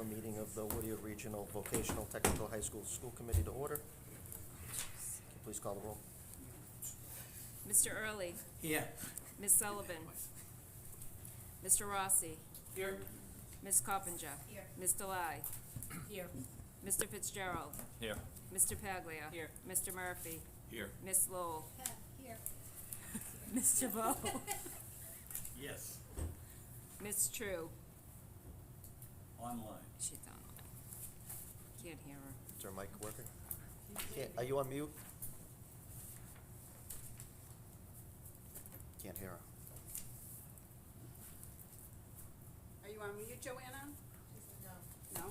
the meeting of the Whittier Regional Vocational Technical High School School Committee to order. Can you please call the roll? Mr. Early, Here. Ms. Sullivan, Mr. Rossi, Here. Ms. Coppinger, Here. Ms. Delai, Here. Mr. Fitzgerald, Here. Mr. Paglia. Here. Mr. Murphy, Here. Ms. Lowell, Here. Mr. Bo, Yes. Ms. True. Online. She's online. Can't hear her. Is our mic working? Are you on mute? Can't hear her. Are you on mute, Joanna? No?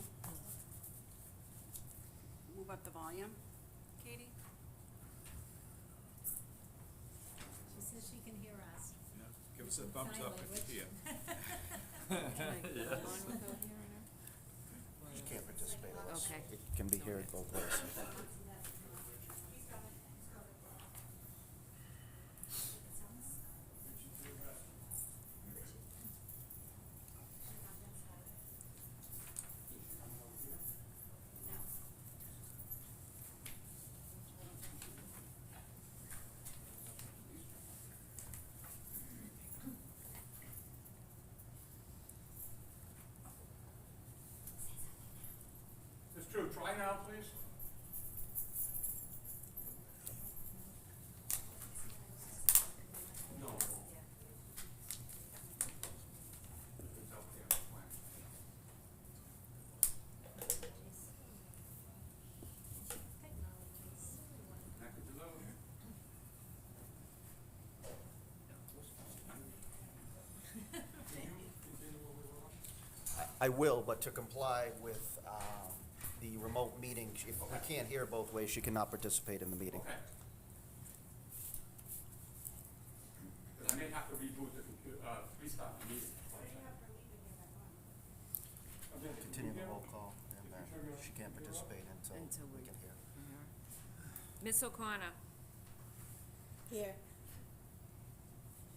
Move up the volume, Katie? She says she can hear us. Yeah, give us a thumbs up if you hear. Can I go on without hearing her? She can't participate. Okay. It can be heard both ways. It's true, try now, please. No. It's out there, plan. Connected to those. I will, but to comply with the remote meeting, if we can't hear both ways, she cannot participate in the meeting. Okay. Because I may have to reboot the computer, restart the meeting. Continue the roll call, and then she can't participate until Until we we- can hear. Ms. O'Connor, Here.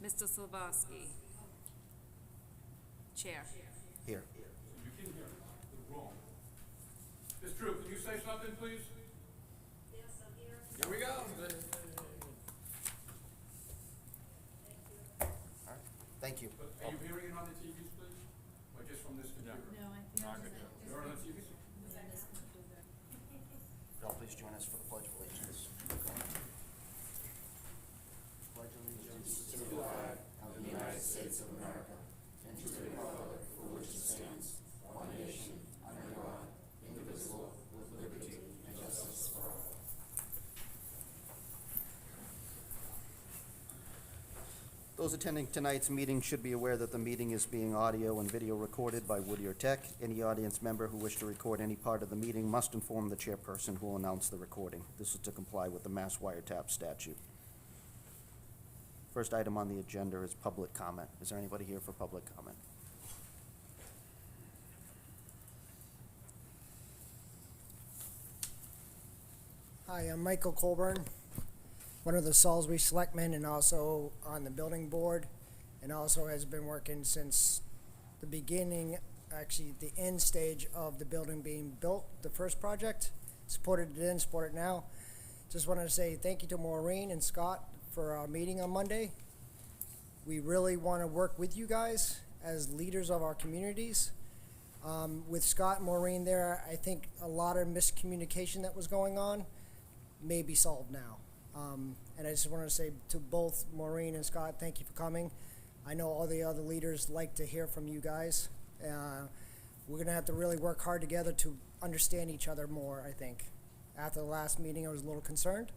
Mr. Slavoski. Chair. Here. You can hear it, it's wrong. It's true, can you say something, please? Yes, I'm here. Here we go. All right, thank you. But are you hearing it on the TVs, please? Or just from this computer? No, I think Not just good. just You're on the TVs? on this computer. Y'all please join us for the Pledge of Allegiance. Pledge allegiance to the flag of the United States of America and to the republic for which it stands, one nation, under God, indivisible, with liberty and justice for all. Those attending tonight's meeting should be aware that the meeting is being audio and video recorded by Whittier Tech. Any audience member who wishes to record any part of the meeting must inform the chairperson who will announce the recording. This is to comply with the Mass Wiretap statute. First item on the agenda is public comment. Is there anybody here for public comment? Hi, I'm Michael Colburn, one of the Salisbury Selectmen and also on the building board, and also has been working since the beginning, actually the end stage of the building being built, the first project. Supported it then, support it now. Just wanted to say thank you to Maureen and Scott for our meeting on Monday. We really want to work with you guys as leaders of our communities. With Scott and Maureen there, I think a lot of miscommunication that was going on may be solved now. And I just want to say to both Maureen and Scott, thank you for coming. I know all the other leaders like to hear from you guys. We're going to have to really work hard together to understand each other more, I think. After the last meeting, I was a little concerned.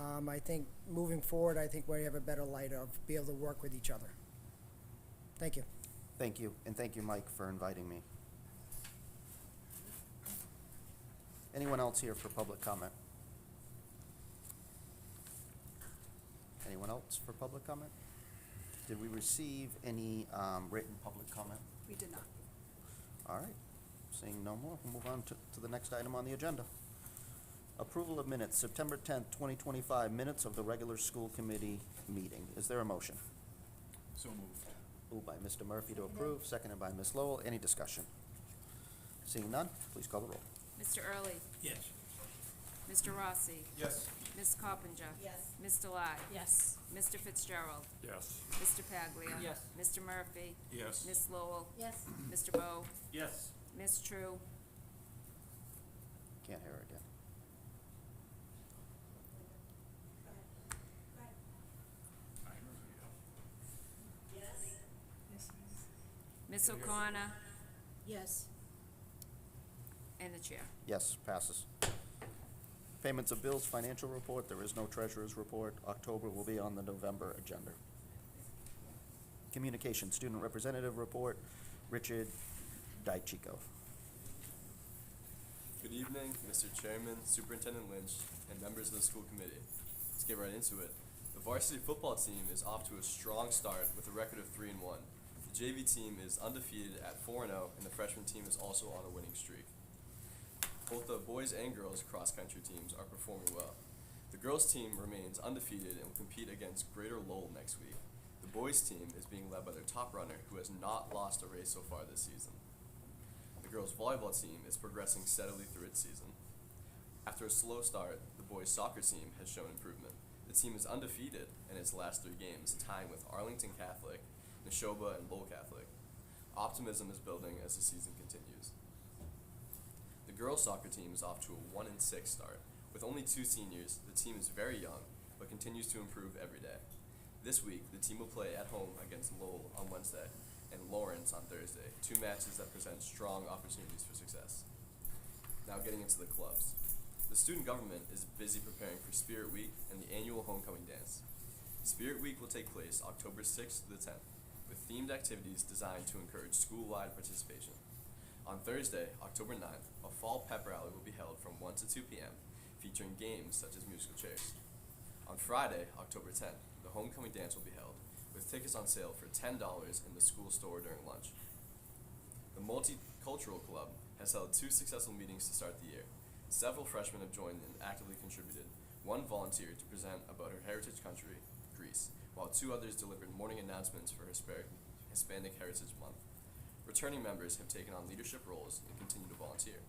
I think moving forward, I think we have a better light of be able to work with each other. Thank you. Thank you, and thank you, Mike, for inviting me. Anyone else here for public comment? Anyone else for public comment? Did we receive any written public comment? We did not. All right, seeing no more, we'll move on to the next item on the agenda. Approval of minutes, September 10th, 2025, minutes of the regular school committee meeting. Is there a motion? So moved. Moved by Mr. Murphy to approve, seconded by Ms. Lowell. Any discussion? Seeing none, please call the roll. Mr. Early? Yes. Mr. Rossi? Yes. Ms. Coppinger? Yes. Ms. Delai? Yes. Mr. Fitzgerald? Yes. Mr. Paglia? Yes. Mr. Murphy? Yes. Ms. Lowell? Yes. Mr. Bo? Yes. Ms. True? Can't hear her again. Ms. O'Connor? Yes. And the chair. Yes, passes. Payments of bills, financial report, there is no treasurer's report. October will be on the November agenda. Communication, student representative report, Richard Daichico. Good evening, Mr. Chairman, Superintendent Lynch, and members of the school committee. Let's get right into it. The varsity football team is off to a strong start with a record of 3-1. The JV team is undefeated at 4-0, and the freshman team is also on a winning streak. Both the boys and girls cross-country teams are performing well. The girls team remains undefeated and will compete against Greater Lowell next week. The boys team is being led by their top runner, who has not lost a race so far this season. The girls volleyball team is progressing steadily through its season. After a slow start, the boys soccer team has shown improvement. The team is undefeated in its last 3 games, tying with Arlington Catholic, Neshoba, and Lowell Catholic. Optimism is building as the season continues. The girls soccer team is off to a 1-6 start. With only 2 seniors, the team is very young, but continues to improve every day. This week, the team will play at home against Lowell on Wednesday and Lawrence on Thursday, 2 matches that present strong opportunities for success. Now getting into the clubs. The student government is busy preparing for Spirit Week and the annual homecoming dance. Spirit Week will take place October 6th to the 10th, with themed activities designed to encourage school-wide participation. On Thursday, October 9th, a fall pep rally will be held from 1 to 2 p.m., featuring games such as musical chairs. On Friday, October 10th, the homecoming dance will be held, with tickets on sale for $10 in the school store during lunch. The Multicultural Club has held 2 successful meetings to start the year. Several freshmen have joined and actively contributed. One volunteered to present about her heritage country, Greece, while 2 others delivered morning announcements for Hispanic Heritage Month. Returning members have taken on leadership roles and continue to volunteer.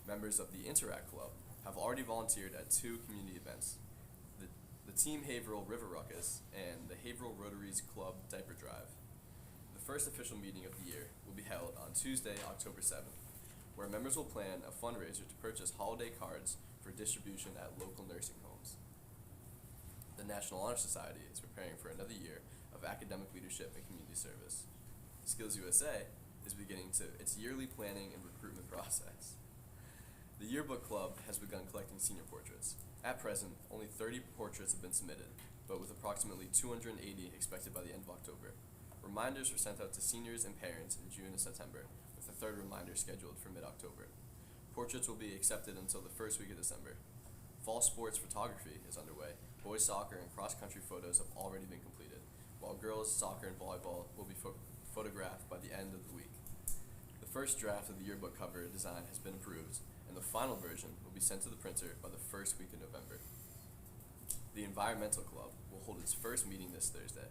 Members of the Interact Club have already volunteered at 2 community events, the Team Haverhill River Ruckus and the Haverhill Rotaries Club Diaper Drive. The first official meeting of the year will be held on Tuesday, October 7th, where members will plan a fundraiser to purchase holiday cards for distribution at local nursing homes. The National Honor Society is preparing for another year of academic leadership and community service. Skills USA is beginning its yearly planning and recruitment process. The Yearbook Club has begun collecting senior portraits. At present, only 30 portraits have been submitted, but with approximately 280 expected by the end of October. Reminders were sent out to seniors and parents in June and September, with a 3rd reminder scheduled for mid-October. Portraits will be accepted until the 1st week of December. Fall sports photography is underway. Boys soccer and cross-country photos have already been completed, while girls soccer and volleyball will be photographed by the end of the week. The first draft of the yearbook cover design has been approved, and the final version will be sent to the printer by the 1st week of November. The Environmental Club will hold its first meeting this Thursday.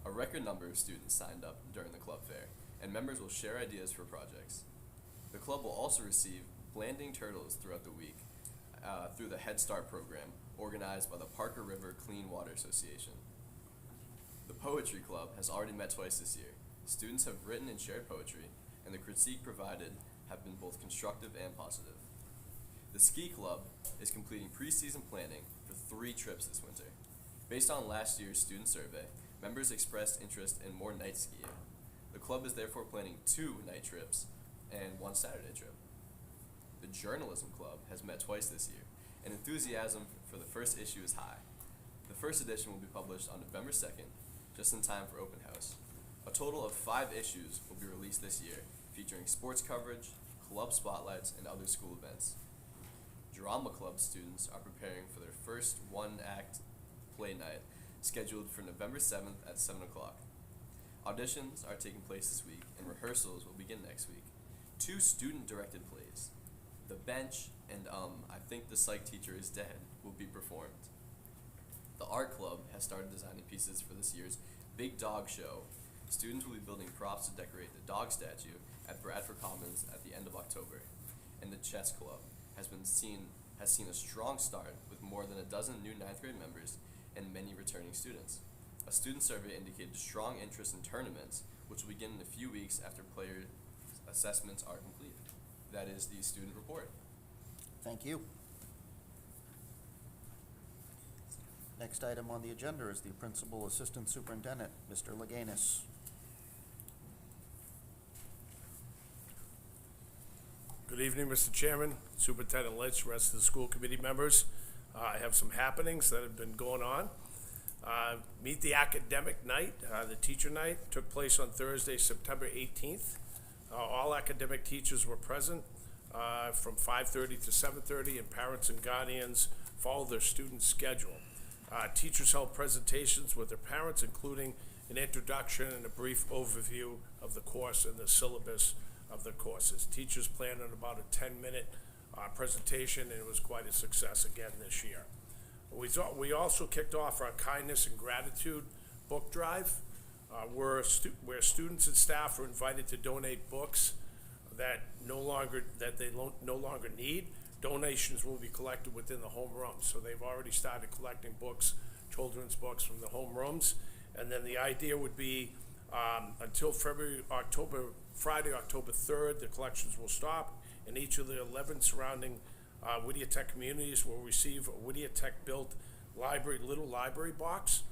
A record number of students signed up during the club fair, and members will share ideas for projects. The club will also receive landing turtles throughout the week through the Head Start program organized by the Parker River Clean Water Association. The Poetry Club has already met twice this year. Students have written and shared poetry, and the critique provided have been both constructive and positive. The Ski Club is completing preseason planning for 3 trips this winter. Based on last year's student survey, members expressed interest in more night skiing. The club is therefore planning 2 night trips and 1 Saturday trip. The Journalism Club has met twice this year, and enthusiasm for the first issue is high. The first edition will be published on November 2nd, just in time for open house. A total of 5 issues will be released this year, featuring sports coverage, club spotlights, and other school events. Drama Club students are preparing for their first 1-act play night, scheduled for November 7th at 7 o'clock. Auditions are taking place this week, and rehearsals will begin next week. 2 student-directed plays, The Bench and I Think the Psych Teacher is Dead, will be performed. The Art Club has started designing pieces for this year's Big Dog Show, Students will be building props to decorate the dog statue at Bradford Commons at the end of October. And the chess club has seen a strong start with more than a dozen new 9th grade members and many returning students. A student survey indicated strong interest in tournaments, which will begin in a few weeks after player assessments are complete. That is the student report. Thank you. Next item on the agenda is the Principal Assistant Superintendent, Mr. Leganis. Good evening, Mr. Chairman, Superintendent Lynch, rest of the school committee members. I have some happenings that have been going on. Meet the Academic Night, the teacher night, took place on Thursday, September 18th. All academic teachers were present from 5:30 to 7:30, and parents and guardians followed their student schedule. Teachers held presentations with their parents, including an introduction and a brief overview of the course and the syllabus of the courses. Teachers planned on about a 10-minute presentation, and it was quite a success again this year. We also kicked off our kindness and gratitude book drive, where students and staff are invited to donate books that they no longer need. Donations will be collected within the homerooms. So they've already started collecting books, children's books from the homerooms. And then the idea would be until Friday, October 3rd, the collections will stop, and each of the 11 surrounding Whittier Tech communities will receive a Whittier Tech built little library box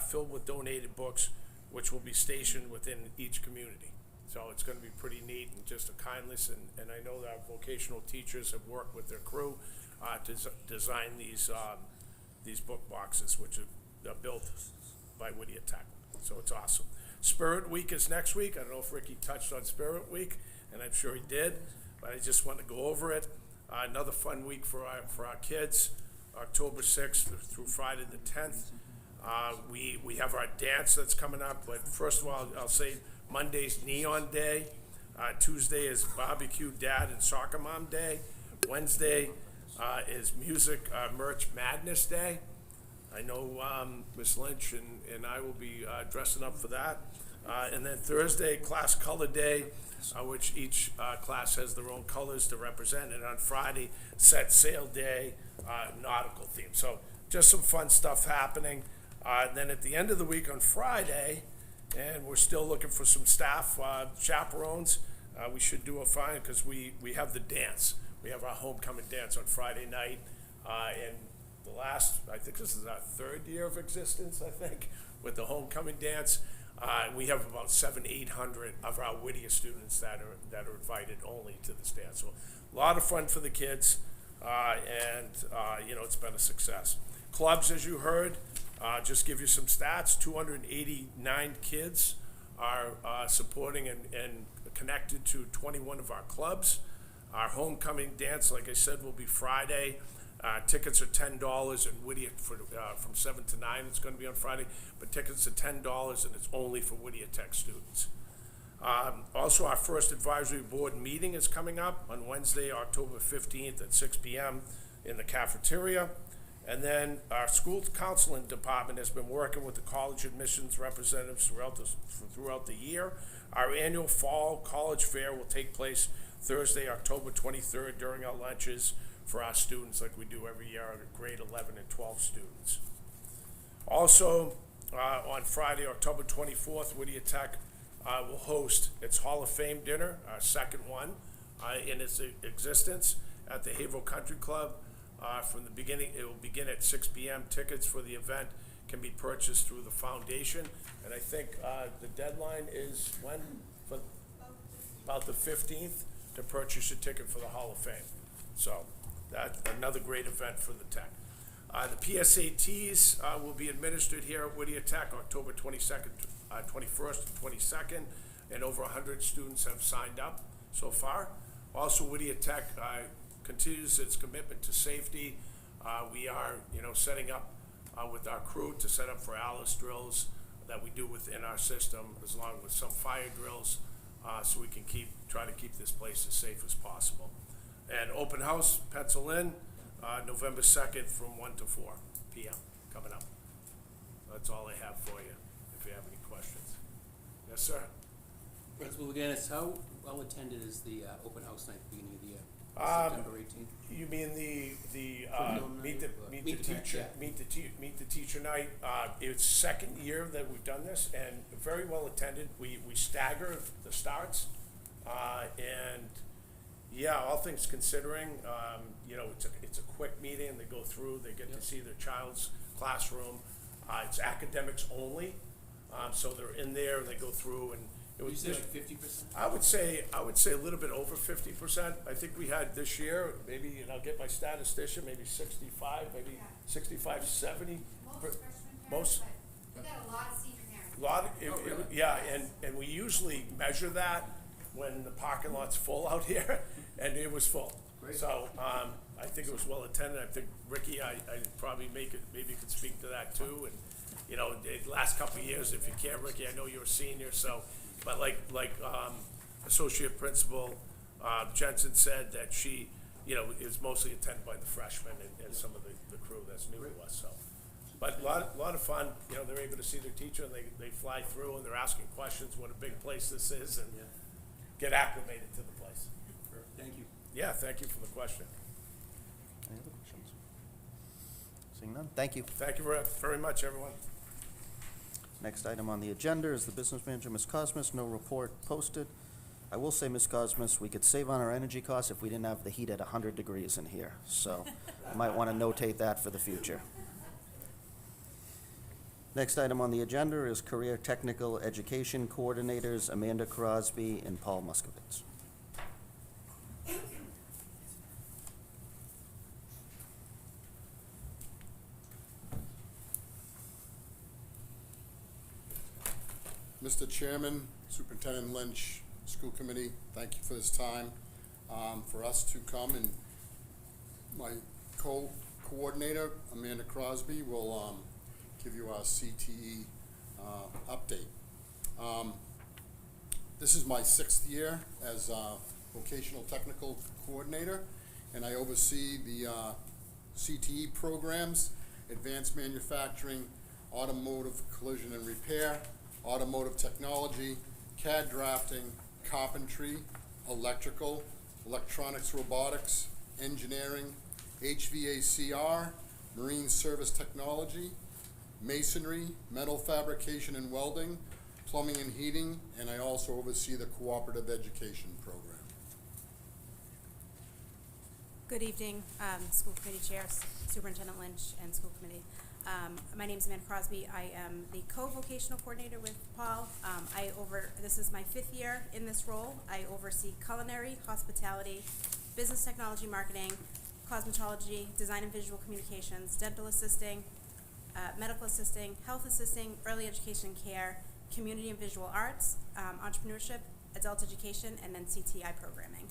filled with donated books, which will be stationed within each community. So it's going to be pretty neat, and just a kindness, and I know that our vocational teachers have worked with their crew to design these book boxes, which are built by Whittier Tech. So it's awesome. Spirit Week is next week. I don't know if Ricky touched on Spirit Week, and I'm sure he did, but I just want to go over it. Another fun week for our kids, October 6th through Friday the 10th. We have our dance that's coming up, but first of all, I'll say Monday's Neon Day. Tuesday is Barbecue Dad and Soccer Mom Day. Wednesday is Music Merch Madness Day. I know Ms. Lynch and I will be dressing up for that. And then Thursday, Class Color Day, which each class has their own colors to represent. And on Friday, Set Sail Day, nautical theme. So just some fun stuff happening. And then at the end of the week on Friday, and we're still looking for some staff chaperones, we should do a fine because we have the dance. We have our homecoming dance on Friday night. And the last, I think this is our 3rd year of existence, I think, with the homecoming dance. We have about 700-800 of our Whittier students that are invited only to this dance. So a lot of fun for the kids, and it's been a success. Clubs, as you heard, just give you some stats. 289 kids are supporting and connected to 21 of our clubs. Our homecoming dance, like I said, will be Friday. Tickets are $10 in Whittier from 7 to 9. It's going to be on Friday, but tickets are $10, and it's only for Whittier Tech students. Also, our first advisory board meeting is coming up on Wednesday, October 15th at 6 p.m. in the cafeteria. And then our school counseling department has been working with the college admissions representatives throughout the year. Our annual fall college fair will take place Thursday, October 23rd during our lunches for our students, like we do every year, our grade 11 and 12 students. Also, on Friday, October 24th, Whittier Tech will host its Hall of Fame dinner, our second one in its existence, at the Haverhill Country Club. From the beginning, it will begin at 6 p.m. Tickets for the event can be purchased through the foundation, and I think the deadline is when? For about the 15th to purchase your ticket for the Hall of Fame. So that's another great event for the Tech. The PSATs will be administered here at Whittier Tech October 22nd, 21st and 22nd, and over 100 students have signed up so far. Also, Whittier Tech continues its commitment to safety. We are, setting up with our crew to set up for ALICE drills that we do within our system, as long with some fire drills, so we can try to keep this place as safe as possible. And open house, pencil in, November 2nd from 1 to 4 p.m. coming up. That's all I have for you, if you have any questions. Yes, sir. Principal McGinnis, how well attended is the open house night at the beginning of the year? Um, September 18th? You mean the Curriculum meet night, the meet the teacher, parent, yeah. meet the teacher night? It's second year that we've done this and very well attended. We stagger the starts, and yeah, all things considering, you know, it's a quick meeting. They go through, they get Yep. to see their child's classroom. It's academics only, so they're in there and they go through and it Would you was say just. like 50%? I would say a little bit over 50%. I think we had this year, maybe, and I'll get my statistician, maybe 65, maybe 65, 70. Most per- freshman parents, most- but we got a lot of senior parents. Lot, Oh, really? yeah, and we usually measure that when the parking lot's full out here, and it was full. Great. So, I think it was well attended. I think Ricky, I probably maybe you could speak to that too. And, you know, the last couple of years, if you can't, Ricky, I know you're a senior, so, but like, Associate Principal, Jensen said that she, you know, is mostly attended by the freshmen and some of the crew that's new to us, so. But a lot of fun, you know, they're able to see their teacher and they fly through and they're asking questions, what a big place this is, and Yeah. get acclimated to the place. Thank you. Yeah, thank you for the question. Any other questions? Seeing none, thank you. Thank you very much, everyone. Next item on the agenda is the business manager, Ms. Cosmas, no report posted. I will say, Ms. Cosmas, we could save on our energy costs if we didn't have the heat at 100 degrees in here, so you might want to notate that for the future. Next item on the agenda is Career Technical Education Coordinators Amanda Crosby and Paul Muskovitz. Mr. Chairman, Superintendent Lynch, School Committee, thank you for this time, for us to come, and my co-coordinator, Amanda Crosby, will give you our CTE update. This is my 6th year as Vocational Technical Coordinator, and I oversee the CTE programs, Advanced Manufacturing, Automotive Collision and Repair, Automotive Technology, CAD Drafting, Carpentry, Electrical, Electronics Robotics, Engineering, HVACR, Marine Service Technology, Masonry, Metal Fabrication and Welding, Plumbing and Heating, and I also oversee the Cooperative Education Program. Good evening, School Committee Chair, Superintendent Lynch, and School Committee. My name is Amanda Crosby. I am the co-vocational coordinator with Paul. This is my 5th year in this role. I oversee culinary, hospitality, business technology marketing, cosmetology, design and visual communications, dental assisting, medical assisting, health assisting, early education and care, community and visual arts, entrepreneurship, adult education, and then CTI programming.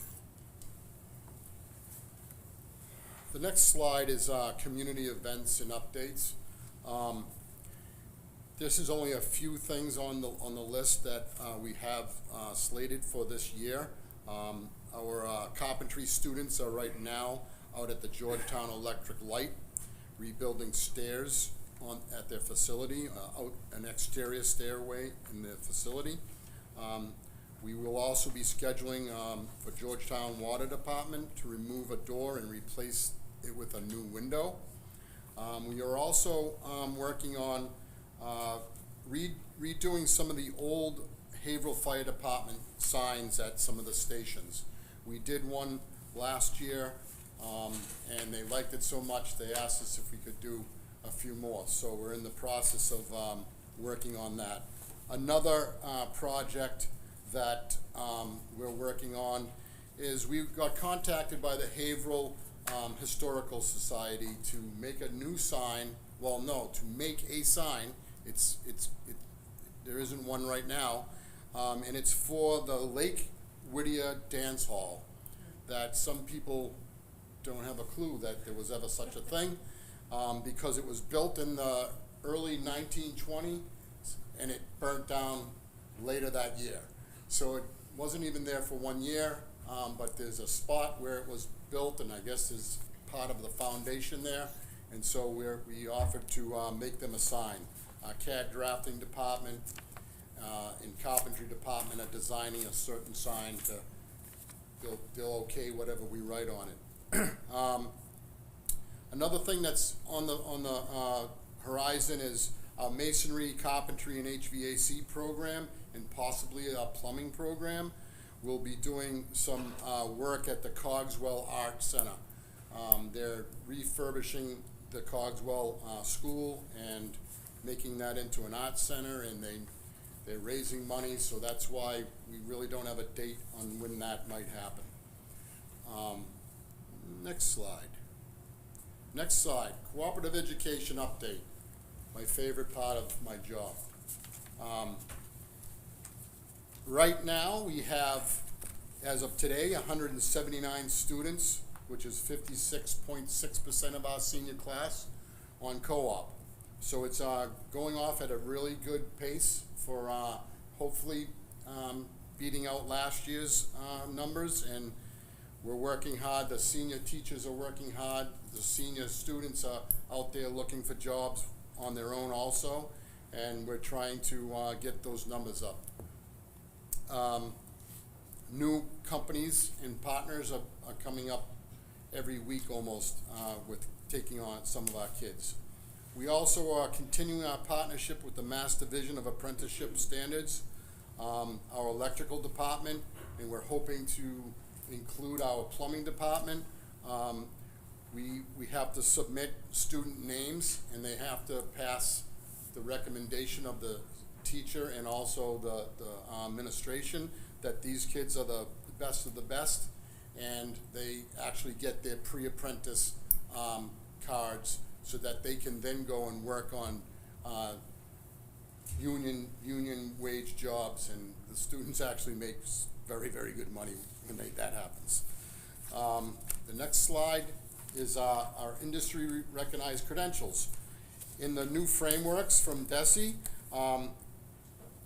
The next slide is community events and updates. This is only a few things on the list that we have slated for this year. Our carpentry students are right now out at the Georgetown Electric Light, rebuilding stairs at their facility, out an exterior stairway in the facility. We will also be scheduling for Georgetown Water Department to remove a door and replace it with a new window. We are also working on redoing some of the old Haverhill Fire Department signs at some of the stations. We did one last year, and they liked it so much they asked us if we could do a few more. So we're in the process of working on that. Another project that we're working on is we got contacted by the Haverhill Historical Society to make a new sign. Well, no, to make a sign. There isn't one right now, and it's for the Lake Whittier Dance Hall. That some people don't have a clue that there was ever such a thing, because it was built in the early 1920s and it burnt down later that year. So it wasn't even there for 1 year, but there's a spot where it was built, and I guess is part of the foundation there, and so we offered to make them a sign. CAD drafting department in carpentry department are designing a certain sign to, they'll okay whatever we write on it. Another thing that's on the horizon is our masonry, carpentry, and HVAC program, and possibly our plumbing program. We'll be doing some work at the Cogswell Art Center. They're refurbishing the Cogswell School and making that into an art center, and they're raising money, so that's why we really don't have a date on when that might happen. Next slide. Next slide, cooperative education update, my favorite part of my job. Right now, we have, as of today, 179 students, which is 56.6% of our senior class on co-op. So it's going off at a really good pace for hopefully beating out last year's numbers, and we're working hard. The senior teachers are working hard. The senior students are out there looking for jobs on their own also, and we're trying to get those numbers up. New companies and partners are coming up every week almost with taking on some of our kids. We also are continuing our partnership with the Mass Division of Apprenticeship Standards, our electrical department, and we're hoping to include our plumbing department. We have to submit student names, and they have to pass the recommendation of the teacher and also the administration that these kids are the best of the best, and they actually get their pre-apprentice cards so that they can then go and work on union wage jobs, and the students actually make very, very good money when that happens. The next slide is our industry recognized credentials. In the new frameworks from DESE,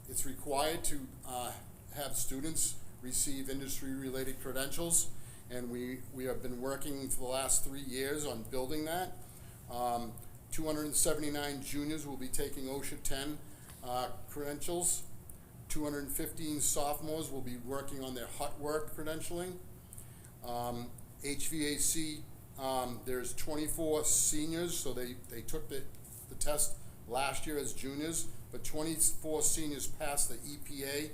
it's required to have students receive industry-related credentials, and we have been working for the last 3 years on building that. 279 juniors will be taking OSHA 10 credentials. 215 sophomores will be working on their hot work credentialing. HVAC, there's 24 seniors, so they took the test last year as juniors, but 24 seniors passed the EPA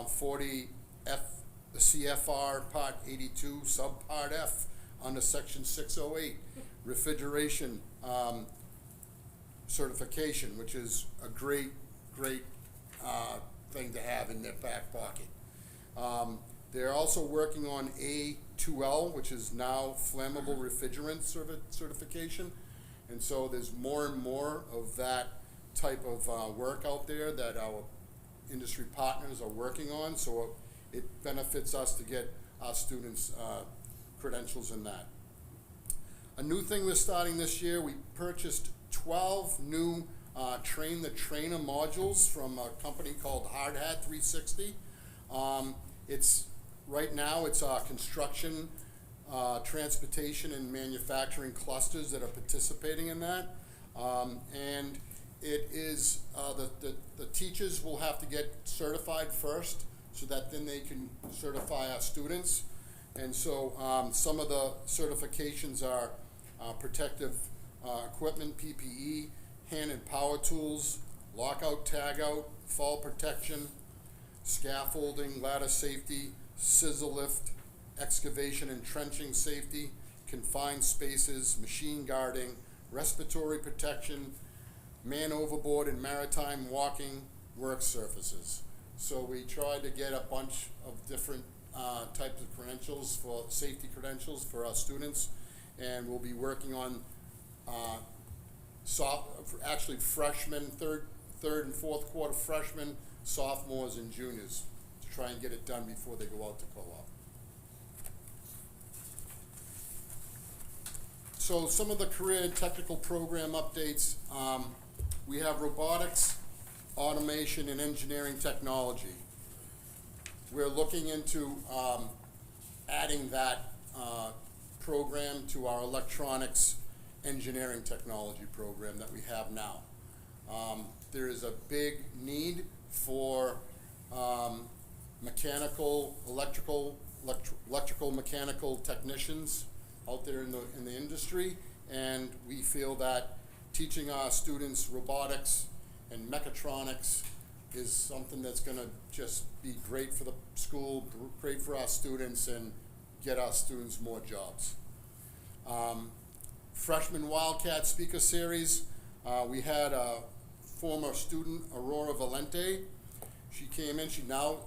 40 the CFR Part 82 Subpart F under Section 608 refrigeration certification, which is a great thing to have in their back pocket. They're also working on A2L, which is now flammable refrigerant certification, and so there's more and more of that type of work out there that our industry partners are working on, so it benefits us to get our students credentials in that. A new thing we're starting this year, we purchased 12 new Train the Trainer modules from a company called Hard Hat 360. Right now it's construction, transportation, and manufacturing clusters that are participating in that. And it is, the teachers will have to get certified first so that then they can certify our students. And so some of the certifications are protective equipment, PPE, hand and power tools, lockout, tagout, fall protection, scaffolding, ladder safety, scissor lift, excavation and trenching safety, confined spaces, machine guarding, respiratory protection, man overboard and maritime walking work surfaces. So we tried to get a bunch of different types of credentials, for safety credentials for our students, and we'll be working on actually freshmen, third and fourth quarter freshmen, sophomores, and juniors to try and get it done before they go out to co-op. So some of the career and technical program updates, we have robotics, automation, and engineering technology. We're looking into adding that program to our electronics engineering technology program that we have now. there is a big need for mechanical, electrical, mechanical technicians out there in the industry, and we feel that teaching our students robotics and mechatronics is something that's going to just be great for the school, great for our students, and get our students more jobs. Freshman Wildcat Speaker Series, we had a former student, Aurora Valente. She came in, she now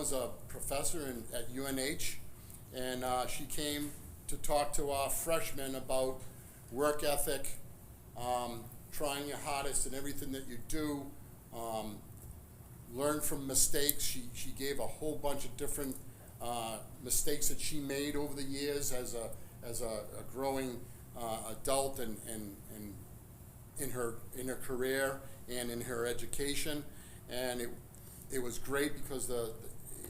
is a professor at UNH, and she came to talk to our freshmen about work ethic, trying your hardest in everything that you do, learn from mistakes. She gave a whole bunch of different mistakes that she made over the years as a growing adult and in her career and in her education, and it was great because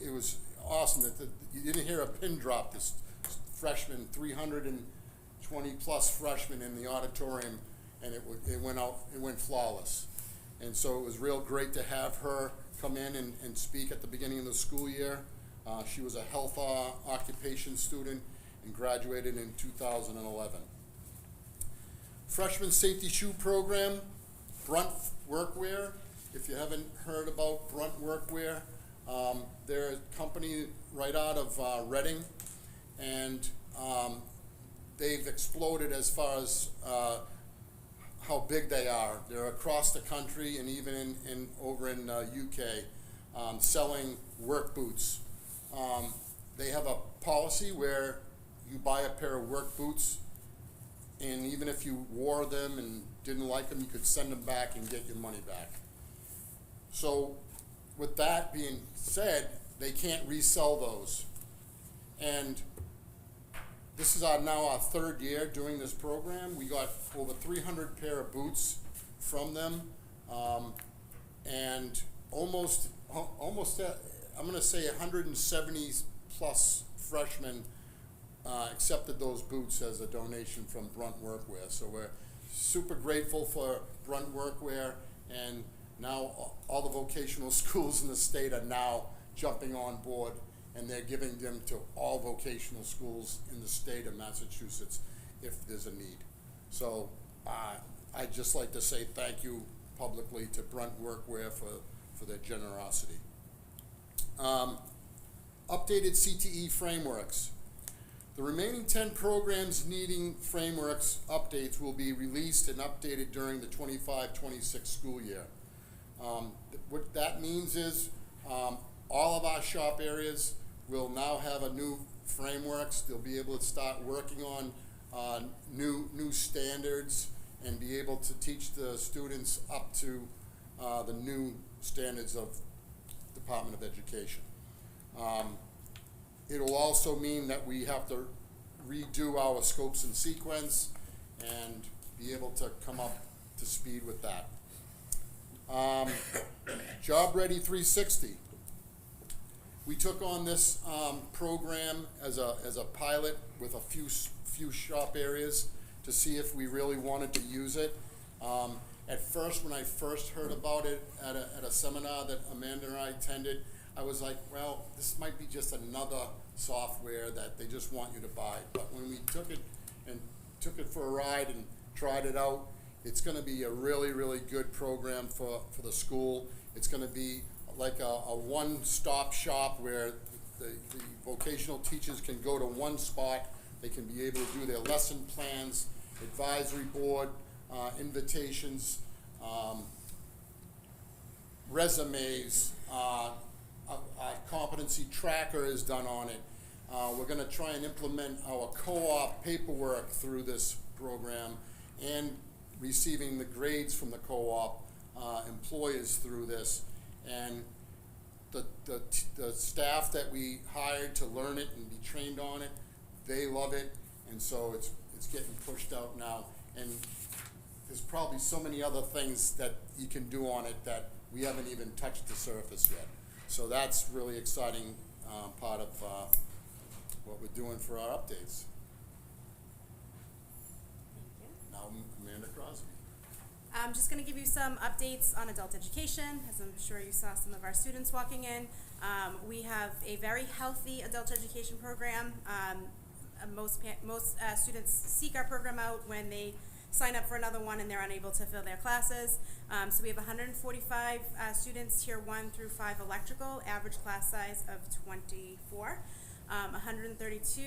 it was awesome that you didn't hear a pin drop. This freshman, 320 plus freshmen in the auditorium, and it went flawless. And so it was real great to have her come in and speak at the beginning of the school year. She was a health occupation student and graduated in 2011. Freshman Safety Shoe Program, Brunt Workwear. If you haven't heard about Brunt Workwear, they're a company right out of Reading, and they've exploded as far as how big they are. They're across the country and even over in UK, selling work boots. They have a policy where you buy a pair of work boots, and even if you wore them and didn't like them, you could send them back and get your money back. So with that being said, they can't resell those. And this is now our third year doing this program. We got over 300 pair of boots from them, and almost I'm going to say 170 plus freshmen accepted those boots as a donation from Brunt Workwear. So we're super grateful for Brunt Workwear, and now all the vocational schools in the state are now jumping on board, and they're giving them to all vocational schools in the state of Massachusetts if there's a need. So I'd just like to say thank you publicly to Brunt Workwear for their generosity. Updated CTE frameworks. The remaining 10 programs needing frameworks updates will be released and updated during the 25-26 school year. What that means is all of our shop areas will now have a new frameworks. They'll be able to start working on new standards and be able to teach the students up to the new standards of Department of Education. It'll also mean that we have to redo our scopes and sequence and be able to come up to speed with that. Job Ready 360. We took on this program as a pilot with a few shop areas to see if we really wanted to use it. At first, when I first heard about it at a seminar that Amanda and I attended, I was like, well, this might be just another software that they just want you to buy. But when we took it for a ride and tried it out, it's going to be a really, really good program for the school. It's going to be like a one-stop shop where the vocational teachers can go to one spot. They can be able to do their lesson plans, advisory board, invitations, resumes, a competency tracker is done on it. We're going to try and implement our co-op paperwork through this program and receiving the grades from the co-op employers through this. And the staff that we hired to learn it and be trained on it, they love it, and so it's getting pushed out now. And there's probably so many other things that you can do on it that we haven't even touched the surface yet. So that's really exciting part of what we're doing for our updates. Now, Amanda Crosby. I'm just going to give you some updates on adult education, as I'm sure you saw some of our students walking in. We have a very healthy adult education program. Most students seek our program out when they sign up for another one and they're unable to fill their classes. So we have 145 students, tier 1 through 5 electrical, average class size of 24. 132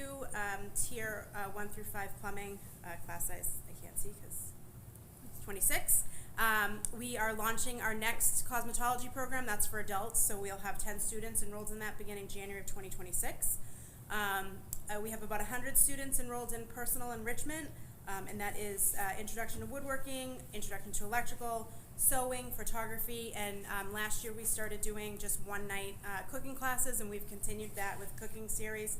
tier 1 through 5 plumbing, class size I can't see because it's 26. We are launching our next cosmetology program. That's for adults, so we'll have 10 students enrolled in that beginning January of 2026. We have about 100 students enrolled in personal enrichment, and that is introduction to woodworking, introduction to electrical, sewing, photography, and last year we started doing just one night cooking classes, and we've continued that with cooking series.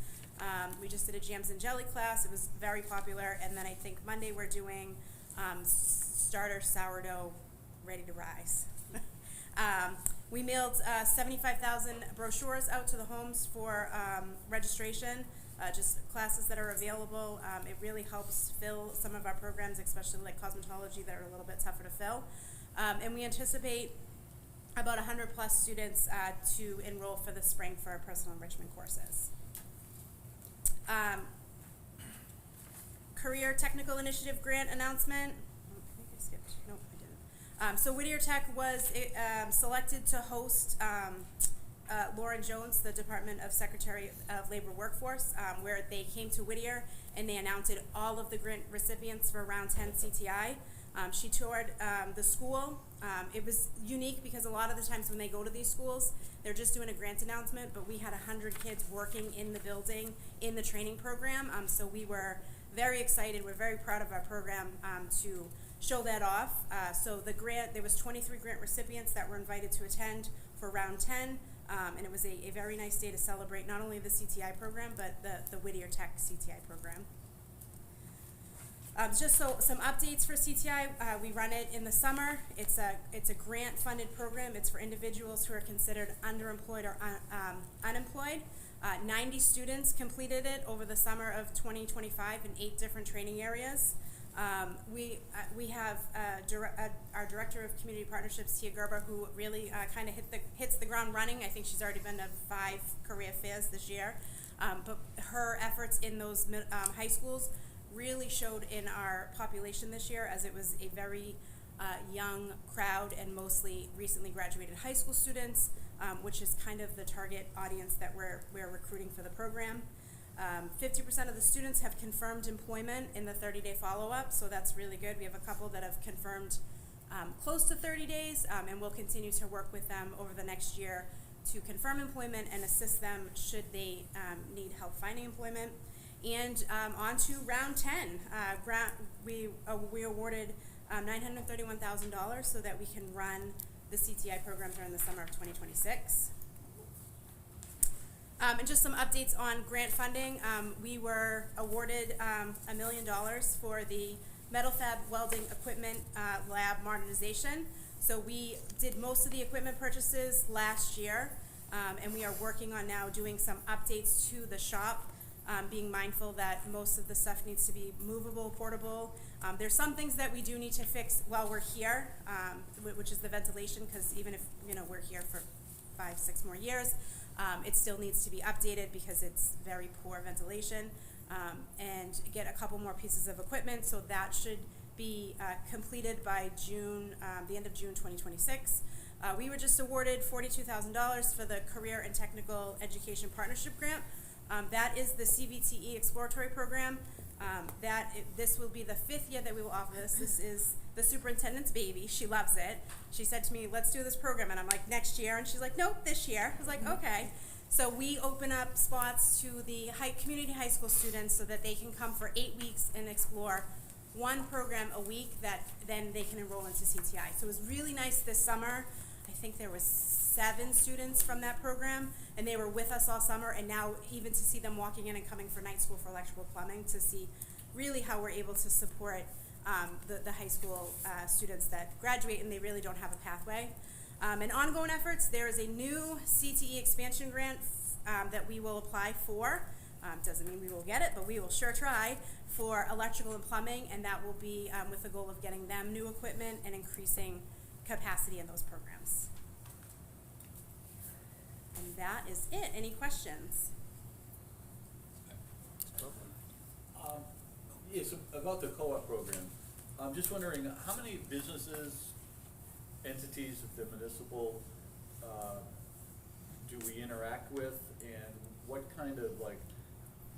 We just did a jams and jelly class. It was very popular, and then I think Monday we're doing starter sourdough ready to rise. We mailed 75,000 brochures out to the homes for registration, just classes that are available. It really helps fill some of our programs, especially like cosmetology, that are a little bit tougher to fill. And we anticipate about 100 plus students to enroll for the spring for our personal enrichment courses. Career Technical Initiative grant announcement. I think I skipped. Nope, I didn't. So Whittier Tech was selected to host Lauren Jones, the Department of Secretary of Labor Workforce, where they came to Whittier and they announced all of the grant recipients for round 10 CTI. She toured the school. It was unique because a lot of the times when they go to these schools, they're just doing a grant announcement, but we had 100 kids working in the building in the training program, so we were very excited. We're very proud of our program to show that off. So the grant, there was 23 grant recipients that were invited to attend for round 10, and it was a very nice day to celebrate not only the CTI program, but the Whittier Tech CTI program. Just some updates for CTI. We run it in the summer. It's a grant-funded program. It's for individuals who are considered underemployed or unemployed. 90 students completed it over the summer of 2025 in 8 different training areas. We have our Director of Community Partnerships, Tia Gerber, who really kind of hits the ground running. I think she's already been to 5 career fairs this year. But her efforts in those high schools really showed in our population this year, as it was a very young crowd and mostly recently graduated high school students, which is kind of the target audience that we're recruiting for the program. 50% of the students have confirmed employment in the 30-day follow-up, so that's really good. We have a couple that have confirmed close to 30 days, and we'll continue to work with them over the next year to confirm employment and assist them should they need help finding employment. And on to round 10. We awarded $931,000 so that we can run the CTI program during the summer of 2026. And just some updates on grant funding. We were awarded $1 million for the Metal Fab Welding Equipment Lab modernization. So we did most of the equipment purchases last year, and we are working on now doing some updates to the shop, being mindful that most of the stuff needs to be movable, portable. There's some things that we do need to fix while we're here, which is the ventilation, because even if we're here for 5-6 more years, it still needs to be updated because it's very poor ventilation, and get a couple more pieces of equipment. So that should be completed by June, the end of June 2026. We were just awarded $42,000 for the Career and Technical Education Partnership Grant. That is the CVTE Exploratory Program. This will be the 5th year that we will offer this. This is the superintendent's baby. She loves it. She said to me, let's do this program. And I'm like, next year? And she's like, nope, this year. I was like, okay. So we open up spots to the community high school students so that they can come for 8 weeks and explore one program a week that then they can enroll into CTI. So it was really nice this summer. I think there was 7 students from that program, and they were with us all summer, and now even to see them walking in and coming for night school for electrical plumbing, to see really how we're able to support the high school students that graduate and they really don't have a pathway. And ongoing efforts, there is a new CTE expansion grant that we will apply for. Doesn't mean we will get it, but we will sure try for electrical and plumbing, and that will be with the goal of getting them new equipment and increasing capacity in those programs. And that is it. Any questions? Yes, about the co-op program. I'm just wondering, how many businesses, entities, if they're municipal, do we interact with? And what kind of, like,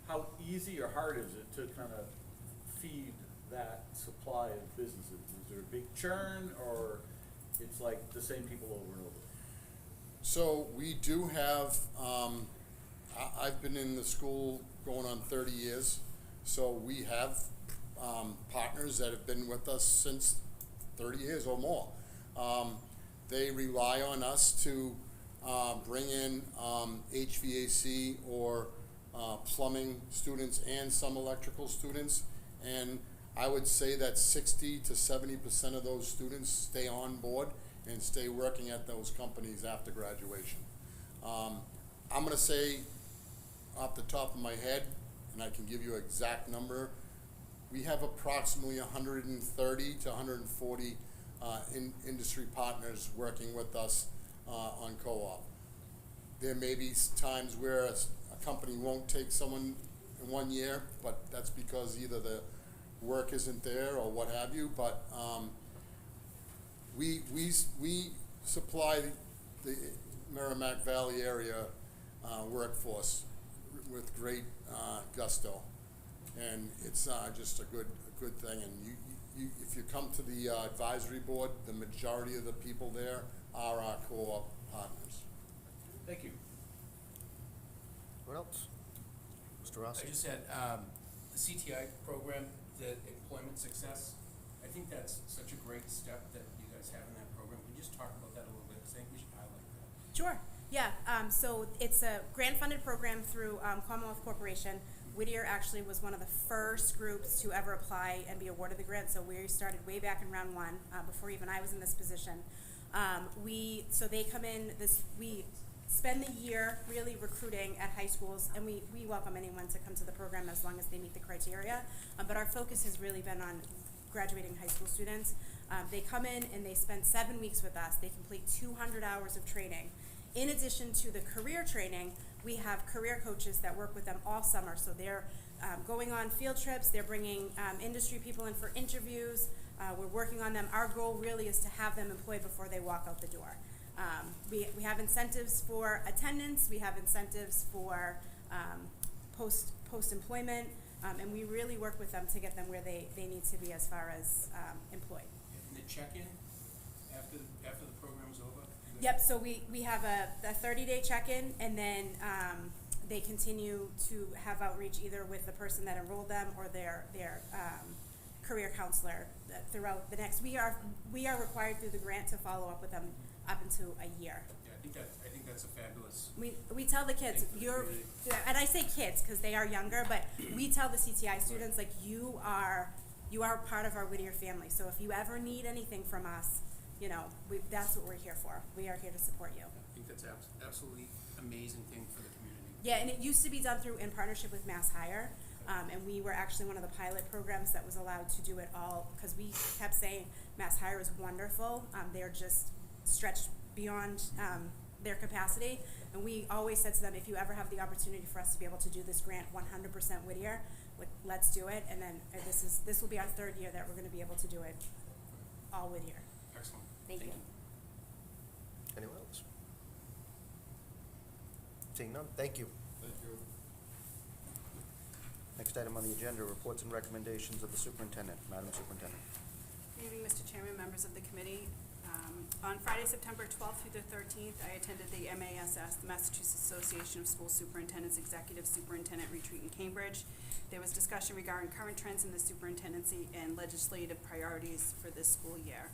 how easy or hard is it to kind of feed that supply of businesses? Is there a big churn, or it's like the same people over and over? So we do have, I've been in the school going on 30 years, so we have partners that have been with us since 30 years or more. They rely on us to bring in HVAC or plumbing students and some electrical students, and I would say that 60 to 70% of those students stay on board and stay working at those companies after graduation. I'm gonna say off the top of my head, and I can give you an exact number, we have approximately 130 to 140 industry partners working with us on co-op. There may be times where a company won't take someone in 1 year, but that's because either the work isn't there or what have you, but we supply the Merrimack Valley area workforce with great gusto, and it's just a good thing. And you if you come to the advisory board, the majority of the people there are our co-op partners. Thank you. What else? Mr. Rossi? I just had, the CTI program, the employment success, I think that's such a great step that you guys have in that program. Can you just talk about that a little bit? Because I think we should highlight that. Sure. Yeah. So it's a grant-funded program through Commonwealth Corporation. Whittier actually was one of the first groups to ever apply and be awarded the grant. So we started way back in round one, before even I was in this position. So they come in. We spend the year really recruiting at high schools, and we welcome anyone to come to the program as long as they meet the criteria. But our focus has really been on graduating high school students. They come in and they spend 7 weeks with us. They complete 200 hours of training. In addition to the career training, we have career coaches that work with them all summer. So they're going on field trips, they're bringing industry people in for interviews, we're working on them. Our goal really is to have them employed before they walk out the door. We have incentives for attendance, we have incentives for post-employment, and we really work with them to get them where they need to be as far as employed. And the check-in after the program is over? Yep, so we have a 30-day check-in, and then they continue to have outreach either with the person that enrolled them or their career counselor throughout the next. We are required through the grant to follow up with them up into a year. Yeah, I think that's a fabulous. We tell the kids, and I say kids because they are younger, but we tell the CTI students, like, you are part of our Whittier family. So if you ever need anything from us, you know, that's what we're here for. We are here to support you. I think that's absolutely amazing thing for the community. Yeah, and it used to be done in partnership with Mass Hire, and we were actually one of the pilot programs that was allowed to do it all, because we kept saying Mass Hire is wonderful. They're just stretched beyond their capacity, and we always said to them, if you ever have the opportunity for us to be able to do this grant 100% Whittier, let's do it. And then this will be our third year that we're going to be able to do it all Whittier. Excellent. Thank you. Anyone else? Seeing none, thank you. Thank you. Next item on the agenda, reports and recommendations of the superintendent. Madam Superintendent. Good evening, Mr. Chairman, members of the committee. On Friday, September 12th through the 13th, I attended the MASS, the Massachusetts Association of School Superintendents Executive Superintendent Retreat in Cambridge. There was discussion regarding current trends in the superintendency and legislative priorities for this school year.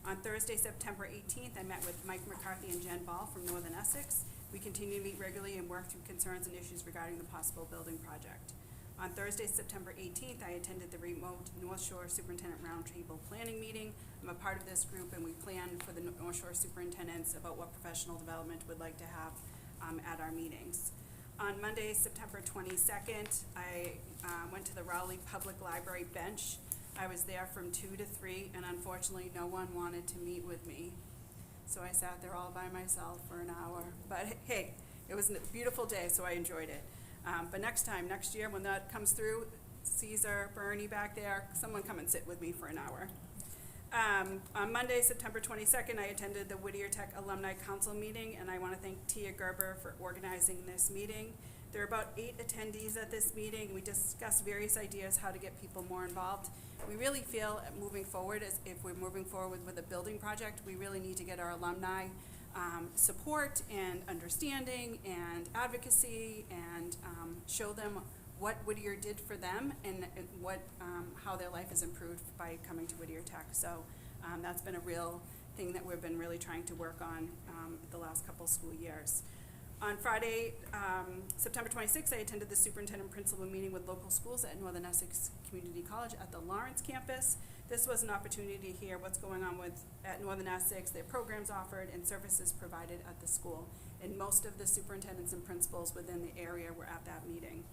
On Thursday, September 18th, I met with Mike McCarthy and Jen Ball from Northern Essex. We continue to meet regularly and work through concerns and issues regarding the possible building project. On Thursday, September 18th, I attended the remote North Shore Superintendent Roundtable Planning Meeting. I'm a part of this group, and we plan for the North Shore superintendents about what professional development we'd like to have at our meetings. On Monday, September 22nd, I went to the Rowley Public Library bench. I was there from 2 to 3, and unfortunately, no one wanted to meet with me. So I sat there all by myself for an hour. But hey, it was a beautiful day, so I enjoyed it. But next year, when that comes through, Caesar, Bernie back there, someone come and sit with me for an hour. On Monday, September 22nd, I attended the Whittier Tech Alumni Council meeting, and I want to thank Tia Gerber for organizing this meeting. There are about 8 attendees at this meeting. We discussed various ideas how to get people more involved. We really feel moving forward, as if we're moving forward with a building project, we really need to get our alumni support and understanding and advocacy and show them what Whittier did for them and what how their life is improved by coming to Whittier Tech. So that's been a real thing that we've been really trying to work on the last couple school years. On Friday, September 26th, I attended the superintendent principal meeting with local schools at Northern Essex Community College at the Lawrence campus. This was an opportunity to hear what's going on at Northern Essex, their programs offered, and services provided at the school. And most of the superintendents and principals within the area were at that meeting.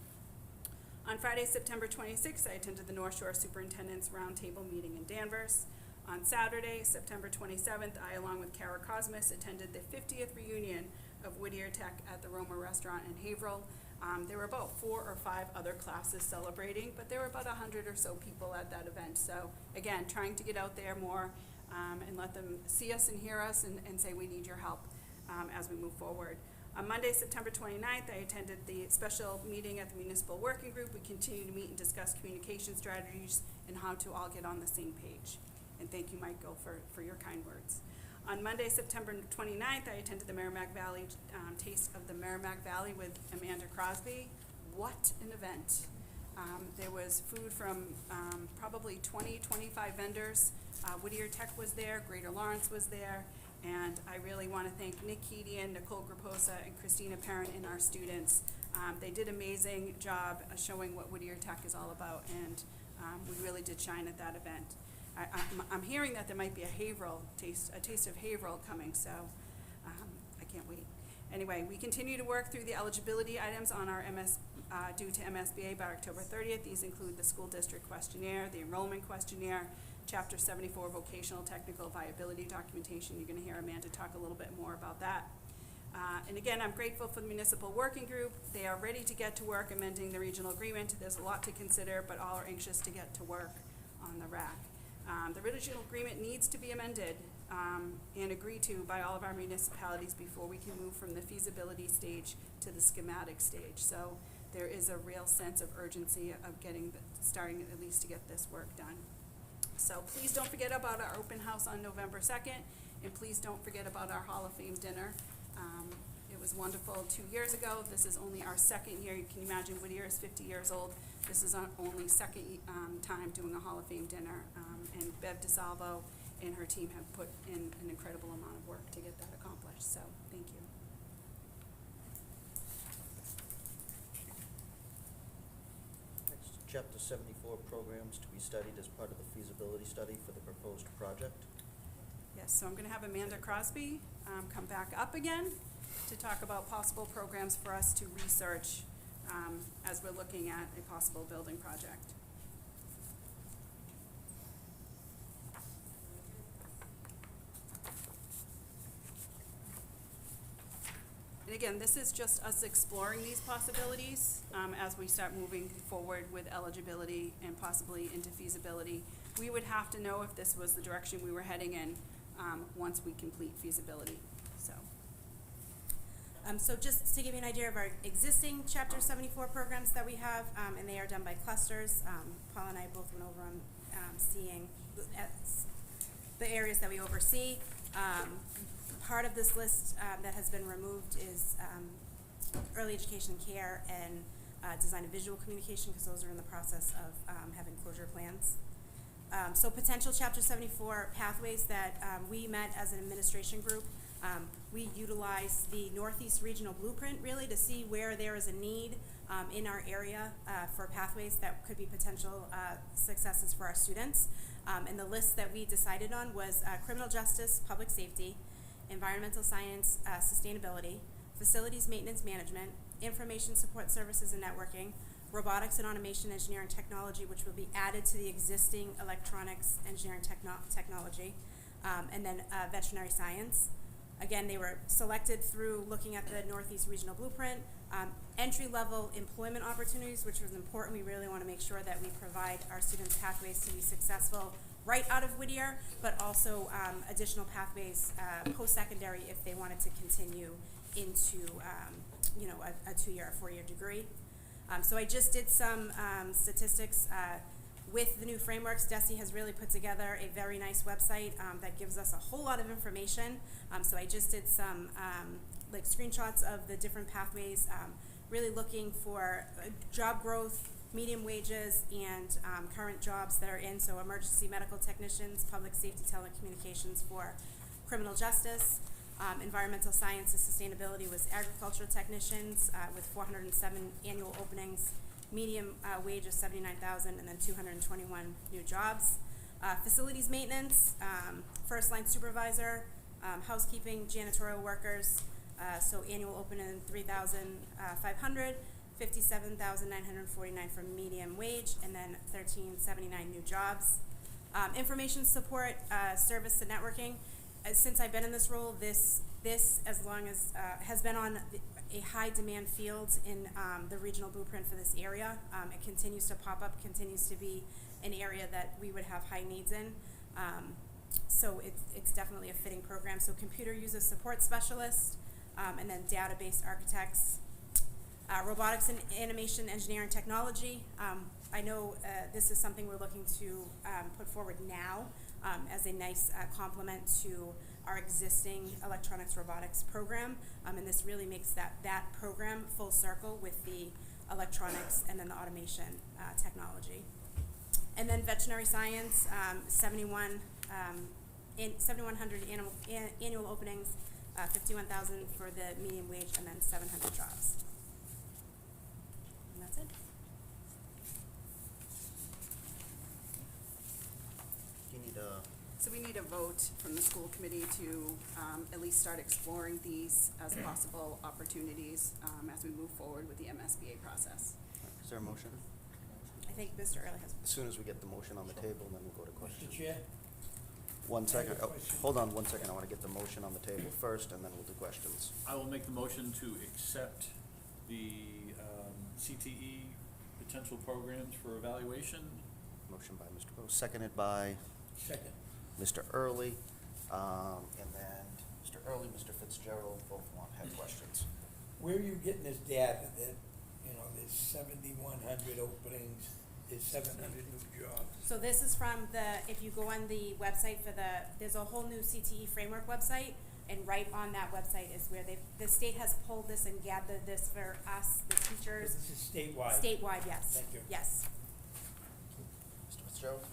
On Friday, September 26th, I attended the North Shore Superintendent's Roundtable meeting in Danvers. On Saturday, September 27th, I, along with Kara Cosmas, attended the 50th reunion of Whittier Tech at the Roma Restaurant in Haverhill. There were about 4 or 5 other classes celebrating, but there were about 100 or so people at that event. So again, trying to get out there more and let them see us and hear us and say we need your help as we move forward. On Monday, September 29th, I attended the special meeting at the Municipal Working Group. We continue to meet and discuss communication strategies and how to all get on the same page. And thank you, Michael, for your kind words. On Monday, September 29th, I attended the Merrimack Valley Taste of the Merrimack Valley with Amanda Crosby. What an event. There was food from probably 20, 25 vendors. Whittier Tech was there, Greater Lawrence was there, and I really want to thank Nick Kedian, Nicole Graposa, and Christina Parent and our students. They did an amazing job showing what Whittier Tech is all about, and we really did shine at that event. I'm hearing that there might be a taste of Haverhill coming, so I can't wait. Anyway, we continue to work through the eligibility items on our due to MSBA by October 30th. These include the school district questionnaire, the enrollment questionnaire, Chapter 74 vocational technical viability documentation. You're going to hear Amanda talk a little bit more about that. And again, I'm grateful for the Municipal Working Group. They are ready to get to work amending the regional agreement. There's a lot to consider, but all are anxious to get to work on the RAC. The regional agreement needs to be amended and agreed to by all of our municipalities before we can move from the feasibility stage to the schematic stage. So there is a real sense of urgency of starting at least to get this work done. So please don't forget about our open house on November 2nd, and please don't forget about our Hall of Fame dinner. It was wonderful 2 years ago. This is only our second year. You can imagine Whittier is 50 years old. This is our only second time doing a Hall of Fame dinner, and Bev DeSalvo and her team have put in an incredible amount of work to get that accomplished. So thank you. Next, Chapter 74 programs to be studied as part of the feasibility study for the proposed project. Yes, so I'm going to have Amanda Crosby come back up again to talk about possible programs for us to research as we're looking at a possible building project. And again, this is just us exploring these possibilities as we start moving forward with eligibility and possibly into feasibility. We would have to know if this was the direction we were heading in once we complete feasibility. So just to give you an idea of our existing Chapter 74 programs that we have, and they are done by clusters. Paul and I both went over on seeing the areas that we oversee. Part of this list that has been removed is early education and care and design and visual communication, because those are in the process of having closure plans. So potential Chapter 74 pathways that we met as an administration group. We utilize the Northeast Regional Blueprint really to see where there is a need in our area for pathways that could be potential successes for our students. And the list that we decided on was criminal justice, public safety, environmental science, sustainability, facilities maintenance management, information support services and networking, robotics and automation engineering technology, which will be added to the existing electronics engineering technology, and then veterinary science. Again, they were selected through looking at the Northeast Regional Blueprint, entry-level employment opportunities, which was important. We really want to make sure that we provide our students pathways to be successful right out of Whittier, but also additional pathways post-secondary if they wanted to continue into a 2-year or 4-year degree. So I just did some statistics. With the new frameworks, DESE has really put together a very nice website that gives us a whole lot of information. So I just did some like screenshots of the different pathways, really looking for job growth, medium wages, and current jobs that are in. So emergency medical technicians, public safety telecommunications for criminal justice, environmental sciences, sustainability was agricultural technicians with 407 annual openings, medium wage of $79,000, and then 221 new jobs. Facilities maintenance, first line supervisor, housekeeping, janitorial workers, so annual opening 3,500, 57,949 for medium wage, and then 1,379 new jobs. Information support, service and networking. Since I've been in this role, this as long as has been on a high demand field in the regional blueprint for this area. It continues to pop up, continues to be an area that we would have high needs in. So it's definitely a fitting program. So computer user support specialist, and then database architects, robotics and animation engineering technology. I know this is something we're looking to put forward now as a nice complement to our existing electronics robotics program, and this really makes that program full circle with the electronics and then the automation technology. And then veterinary science, 7,100 annual openings, 51,000 for the medium wage, and then 700 jobs. And that's it. Do you need a, So we need a vote from the school committee to at least start exploring these as possible opportunities as we move forward with the MSBA process. is there a motion? I think Mr. Early has. As soon as we get the motion on the table, then we'll go to questions. Mr. Chair? One second, have a question. hold on 1 second, I wanna get the motion on the table first, and then we'll do questions. I will make the motion to accept the CTE potential programs for evaluation. Motion by Mr. Poe, seconded by Second. Mr. Early, and then Mr. Early, Mr. Fitzgerald, both have questions. Where are you getting this data that, there's 7,100 openings, there's 700 new jobs? So this is from if you go on the website there's a whole new CTE framework website, and right on that website is where the state has pulled this and gathered this for us, the teachers. This is statewide. Statewide, yes. Thank you. Yes. Mr. Fitzgerald?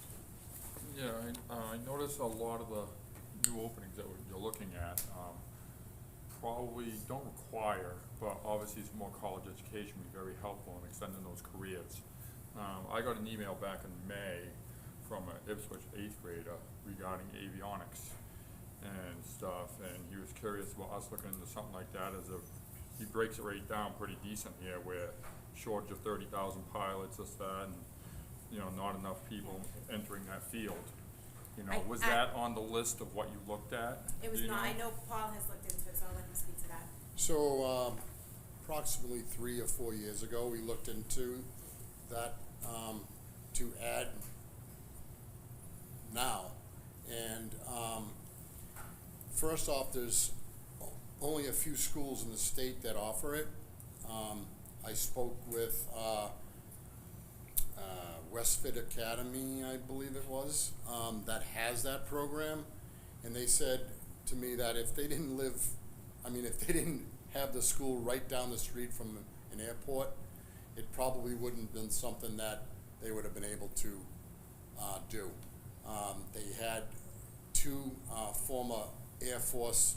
Yeah, I noticed a lot of the new openings that you're looking at, probably don't require, but obviously some more college education would be very helpful in extending those careers. I got an email back in May from an Ipswich 8th grader regarding avionics and stuff, and he was curious about us looking into something like that, as if he breaks it right down pretty decent here, where shortage of 30,000 pilots, this, that, and not enough people entering that field. Was that on the list of what you looked at? It was Do you not. know? I know Paul has looked into it, so I'll let him speak to that. So, approximately 3 or 4 years ago, we looked into that, to add now. And, first off, there's only a few schools in the state that offer it. I spoke with, Westford Academy, I believe it was, that has that program, and they said to me that if they didn't have the school right down the street from an airport, it probably wouldn't have been something that they would have been able to do. They had 2 former Air Force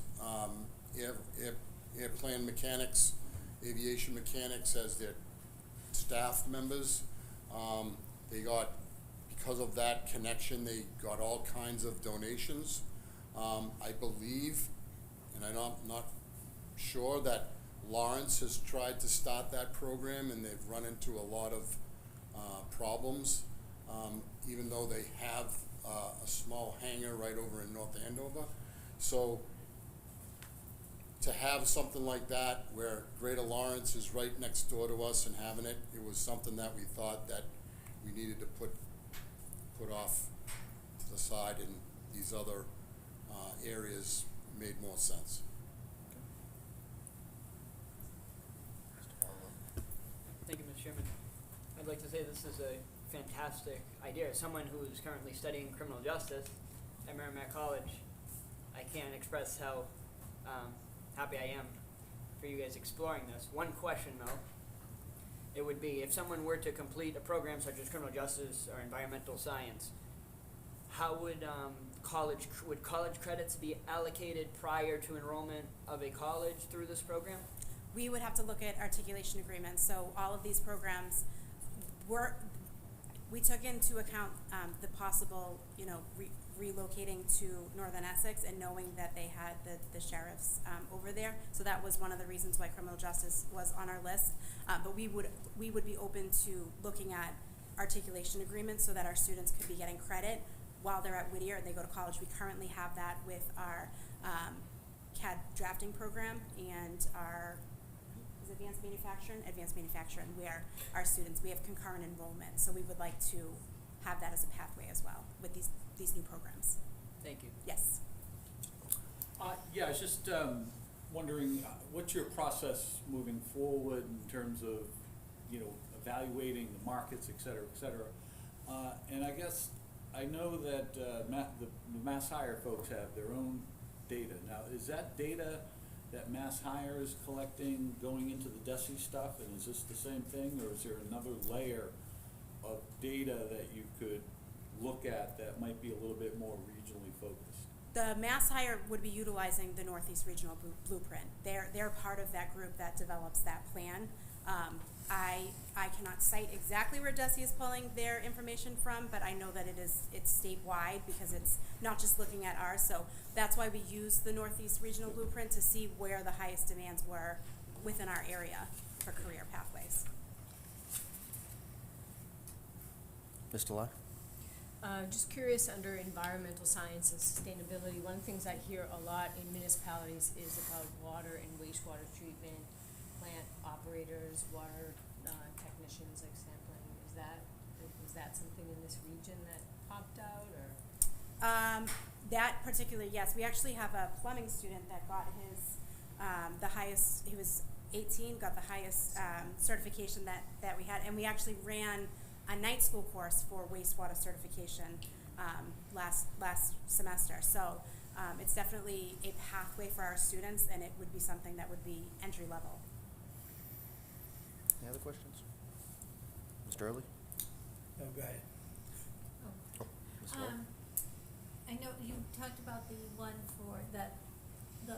airplane mechanics, aviation mechanics as their staff members. Because of that connection, they got all kinds of donations. I believe, and I'm not sure, that Lawrence has tried to start that program, and they've run into a lot of problems, even though they have a small hangar right over in North Andover. So to have something like that where Greater Lawrence is right next door to us and having it, it was something that we thought that we needed to put off to the side, and these other areas made more sense. Thank you, Mr. Chairman. I'd like to say this is a fantastic idea. As someone who is currently studying criminal justice at Merrimack College, I can't express how happy I am for you guys exploring this. One question, though, it would be if someone were to complete a program such as criminal justice or environmental science, how would college credits be allocated prior to enrollment of a college through this program? We would have to look at articulation agreements. So all of these programs we took into account the possible, relocating to Northern Essex and knowing that they had the sheriffs over there. So that was one of the reasons why criminal justice was on our list. But we would be open to looking at articulation agreements so that our students could be getting credit while they're at Whittier and they go to college. We currently have that with our CAD drafting program and our advanced manufacturing, where our students, we have concurrent enrollment. So we would like to have that as a pathway as well with these new programs. Thank you. Yes. Yeah, I was just wondering, what's your process moving forward in terms of, evaluating the markets, et cetera, and I guess I know that the Mass Hire folks have their own data. Now, is that data that Mass Hire is collecting going into the DESE stuff, and is this the same thing, or is there another layer of data that you could look at that might be a little bit more regionally focused? The Mass Hire would be utilizing the Northeast Regional Blueprint. They're part of that group that develops that plan. I cannot cite exactly where DESE is pulling their information from, but I know that it's statewide because it's not just looking at ours. So that's why we use the Northeast Regional Blueprint to see where the highest demands were within our area for career pathways. Mr. Lai? Just curious, under environmental science and sustainability, one of the things I hear a lot in municipalities is about water and wastewater treatment, plant operators, water technicians, like sampling. Was that something in this region that popped out, or? That particular, yes. We actually have a plumbing student that got his, the highest, he was 18, got the highest certification that we had, and we actually ran a night school course for wastewater certification last semester. So it's definitely a pathway for our students, and it would be something that would be entry level. Any other questions? Mr. Early? No, go ahead. Oh, Ms. Miller? I know you talked about the one for the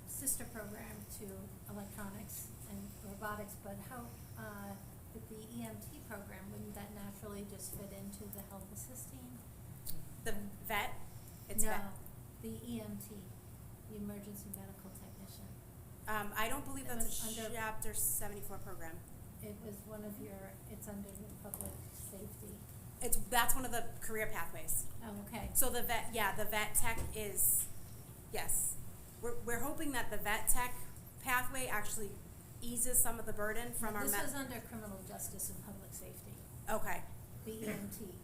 sister program to electronics and robotics, but how, with the EMT program, wouldn't that naturally just fit into the health assisting? The vet? It's No, vet. the EMT, the emergency medical technician. I don't believe It that's a was under- Chapter 74 program. It was one of it's under the public safety. That's one of the career pathways. Oh, okay. So the vet tech is, yes. We're hoping that the vet tech pathway actually eases some of the burden from our This was under criminal justice and public safety, Okay. the EMT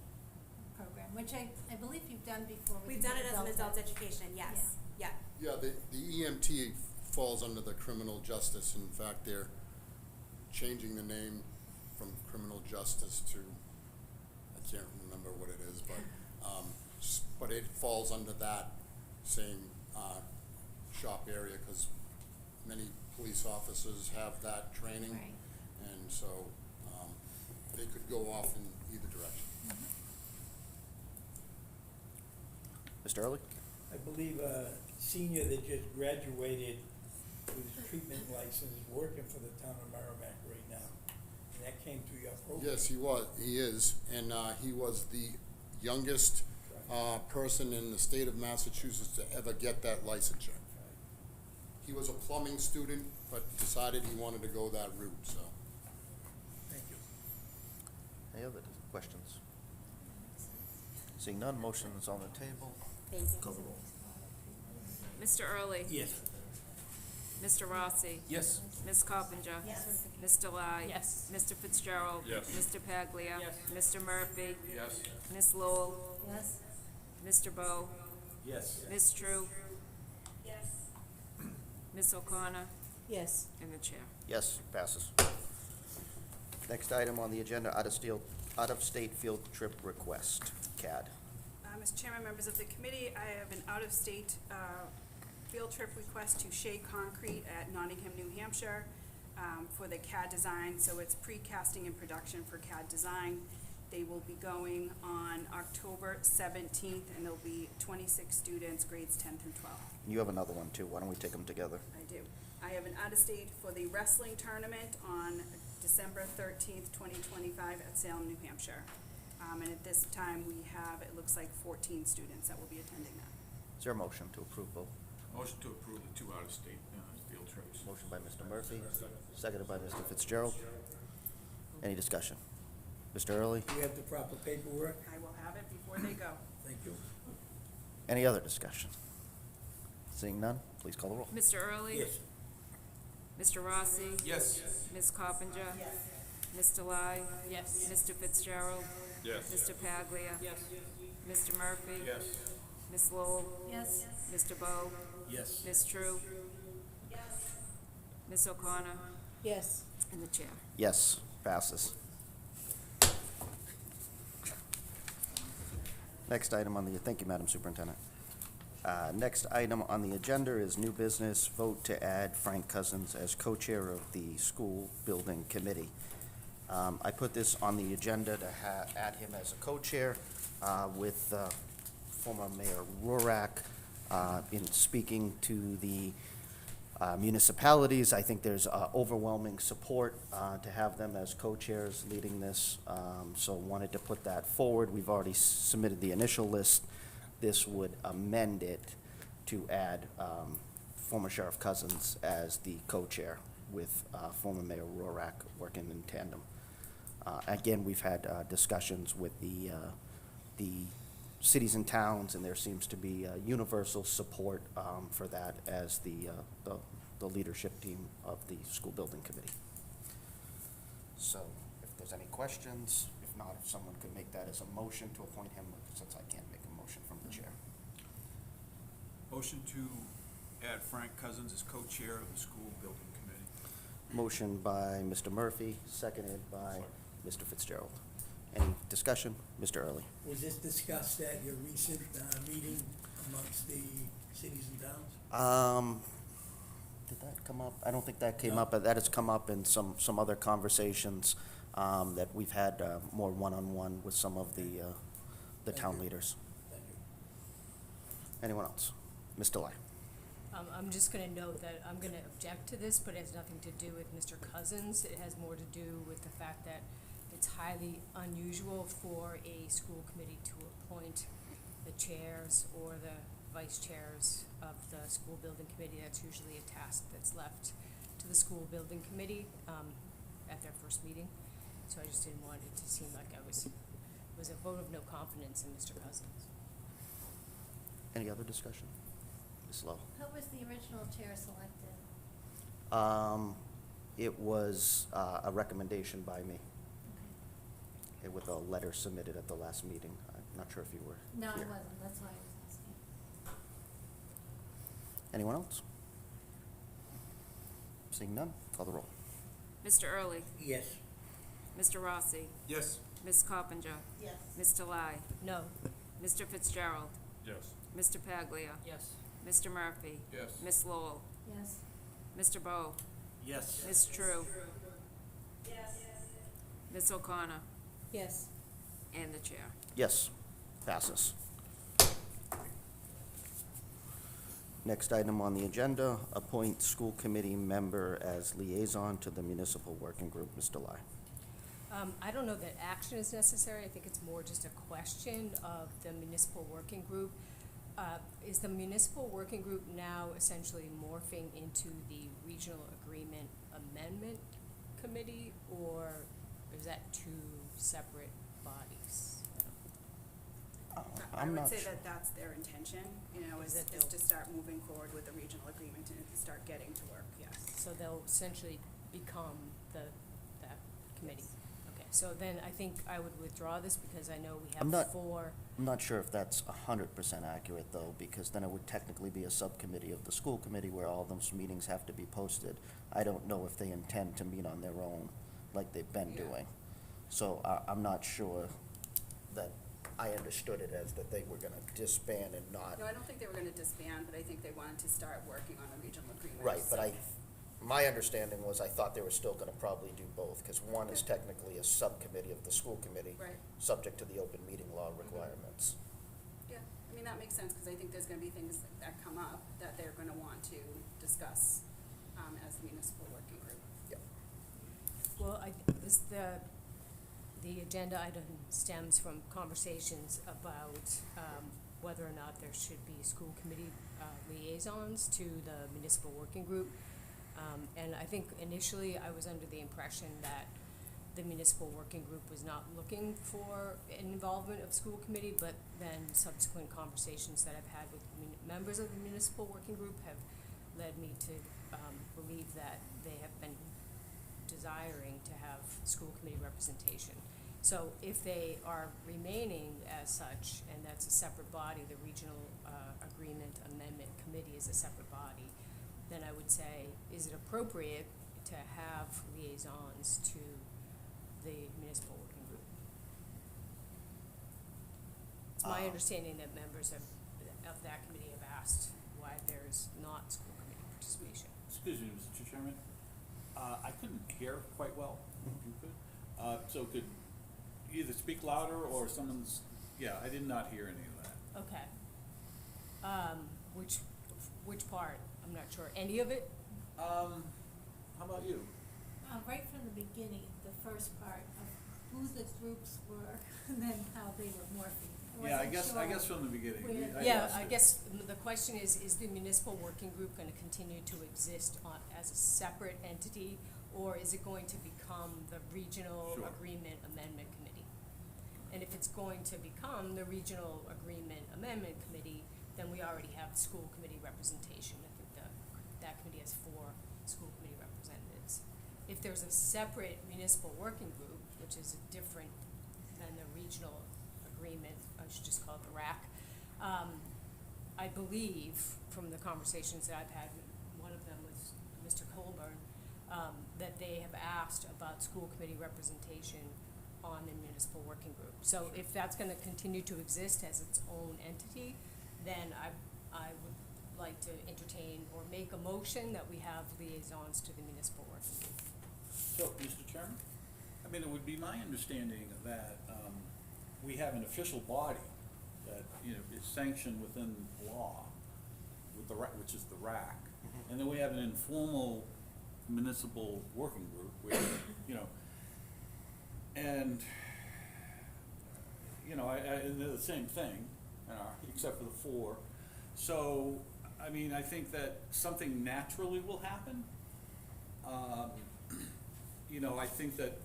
program, which I believe you've done before. with We've done it as an adult ed. education, yes. Yeah. Yeah, the EMT falls under the criminal justice. In fact, they're changing the name from criminal justice to, I can't remember what it is, but it falls under that same shop area, because many police officers have that training. Right. And so they could go off in either direction. Mr. Early? I believe a senior that just graduated with his treatment license is working for the town of Merrimack right now. And that came through your program. Yes, he is, and he was the youngest person in the state of Massachusetts to ever get that licensure. He was a plumbing student, but decided he wanted to go that route, so. Thank you. Any other questions? Seeing none, motion is on the table. Thank you. Call the roll. Mr. Early? Yes. Mr. Rossi? Yes. Ms. Coppinger? Yes. Ms. Delai? Yes. Mr. Fitzgerald? Yes. Mr. Paglia? Yes. Mr. Murphy? Yes. Ms. Lowell? Yes. Mr. Bowe? Yes. Ms. True? Ms. O'Connor? Yes. And the chair. Yes, passes. Next item on the agenda, out-of-state field trip request, CAD. Mr. Chairman, members of the committee, I have an out-of-state field trip request to Shea Concrete at Nottingham, New Hampshire, for the CAD design. So it's precasting and production for CAD design. They will be going on October 17th, and there'll be 26 students, grades 10 through 12. You have another one too. Why don't we take them together? I do. I have an out-of-state for the wrestling tournament on December 13th, 2025 at Salem, New Hampshire. And at this time, we have, it looks like 14 students that will be attending that. Is there a motion to approve both? Motion to approve the 2 out-of-state field trips. Motion by Mr. Murphy, seconded by Mr. Fitzgerald. Any discussion? Mr. Early? Do you have the proper paperwork? I will have it before they go. Thank you. Any other discussion? Seeing none, please call the roll. Mr. Early? Yes. Mr. Rossi? Yes. Ms. Coppinger? Ms. Delai? Yes. Mr. Fitzgerald? Yes. Mr. Paglia? Yes. Mr. Murphy? Yes. Ms. Lowell? Yes. Mr. Bowe? Yes. Ms. True? Ms. O'Connor? Yes. And the chair. Yes, passes. Next item on the, thank you, Madam Superintendent. Next item on the agenda is new business, vote to add Frank Cousins as co-chair of the school building committee. I put this on the agenda to add him as a co-chair with former Mayor Rurak. In speaking to the municipalities, I think there's overwhelming support to have them as co-chairs leading this, so wanted to put that forward. We've already submitted the initial list. This would amend it to add former Sheriff Cousins as the co-chair with former Mayor Rurak working in tandem. Again, we've had discussions with the cities and towns, and there seems to be universal support for that as the leadership team of the school building committee. So if there's any questions, if not, if someone could make that as a motion to appoint him, since I can't make a motion from the chair. Motion to add Frank Cousins as co-chair of the school building committee. Motion by Mr. Murphy, seconded by Mr. Fitzgerald. Any discussion? Mr. Early. Was this discussed at your recent meeting amongst the cities and towns? Did that come up? I don't think that came up, but that has come up in some other conversations that we've had more one-on-one with some of the town leaders. Thank you. Anyone else? Ms. Delay. I'm just gonna note that I'm gonna object to this, but it has nothing to do with Mr. Cousins. It has more to do with the fact that it's highly unusual for a school committee to appoint the chairs or the vice chairs of the school building committee. That's usually a task that's left to the school building committee at their first meeting. So I just didn't want it to seem like it was a vote of no confidence in Mr. Cousins. Any other discussion? Ms. Lowe. How was the original chair selected? It was a recommendation by me with a letter submitted at the last meeting. I'm not sure if you were No, here. I wasn't, that's why I was asking. Anyone else? Seeing none, call the roll. Mr. Early? Yes. Mr. Rossi? Yes. Ms. Coppinger? Yes. Ms. Delai? No. Mr. Fitzgerald? Yes. Mr. Paglia? Yes. Mr. Murphy? Yes. Ms. Lowell? Yes. Mr. Bowe? Yes. Ms. True? Ms. O'Connor? Yes. And the chair. Yes, passes. Next item on the agenda, appoint school committee member as liaison to the municipal working group. Ms. Delai. I don't know that action is necessary. I think it's more just a question of the municipal working group. Is the municipal working group now essentially morphing into the regional agreement amendment committee, or is that two separate bodies? I I'm would not say sure. that that's their intention, you know, Is is that to they'll- start moving forward with the regional agreement and start getting to work, yes. So they'll essentially become that committee? Okay, so then I think I would withdraw this because I know we I'm have not- four. I'm not sure if that's 100% accurate, though, because then it would technically be a subcommittee of the school committee where all those meetings have to be posted. I don't know if they intend to meet on their own like they've been Yeah. doing. So I'm not sure that I understood it as that they were gonna disband and not. No, I don't think they were gonna disband, but I think they wanted to start working on a regional agreement. Right, but so- my understanding was I thought they were still gonna probably do both, because one is technically a subcommittee of the school committee. Right. Subject to the open meeting law requirements. Yeah, I mean, that makes sense, because I think there's gonna be things that come up that they're gonna want to discuss, as the municipal working group. Yep. Well, the agenda item stems from conversations about whether or not there should be school committee liaisons to the municipal working group. And I think initially I was under the impression that the municipal working group was not looking for an involvement of school committee, but then subsequent conversations that I've had with members of the municipal working group have led me to believe that they have been desiring to have school committee representation. So if they are remaining as such, and that's a separate body, the Regional Agreement Amendment Committee is a separate body, then I would say, is it appropriate to have liaisons to the municipal working group? It's my understanding that members of that committee have asked why there's not school committee participation. Excuse me, Mr. Chairman. I couldn't hear quite well, if you could. So could you either speak louder or someone's, yeah, I did not hear any of that. Okay. Which part? I'm not sure. Any of it? How about you? Right from the beginning, the first part of who the groups were and then how they were morphing. Yeah, I wasn't guess sure from the beginning. where- Yeah, lost I it. guess the question is the municipal working group gonna continue to exist as a separate entity, or is it going to become the Regional Sure. Agreement Amendment Committee? And if it's going to become the Regional Agreement Amendment Committee, then we already have school committee representation. I think that committee has 4 school committee representatives. If there's a separate municipal working group, which is different than the regional agreement, I should just call it the RAC, I believe from the conversations that I've had, one of them was Mr. Colburn, that they have asked about school committee representation on the municipal working group. So if that's gonna continue to exist as its own entity, then I would like to entertain or make a motion that we have liaisons to the municipal working group. So, Mr. Chairman, I mean, it would be my understanding that, we have an official body that, you know, is sanctioned within law with the which is the RAC. And then we have an informal municipal working group where, you know, and, you know, and they're the same thing, except for the 4. So, I mean, I think that something naturally will happen. You know, I think that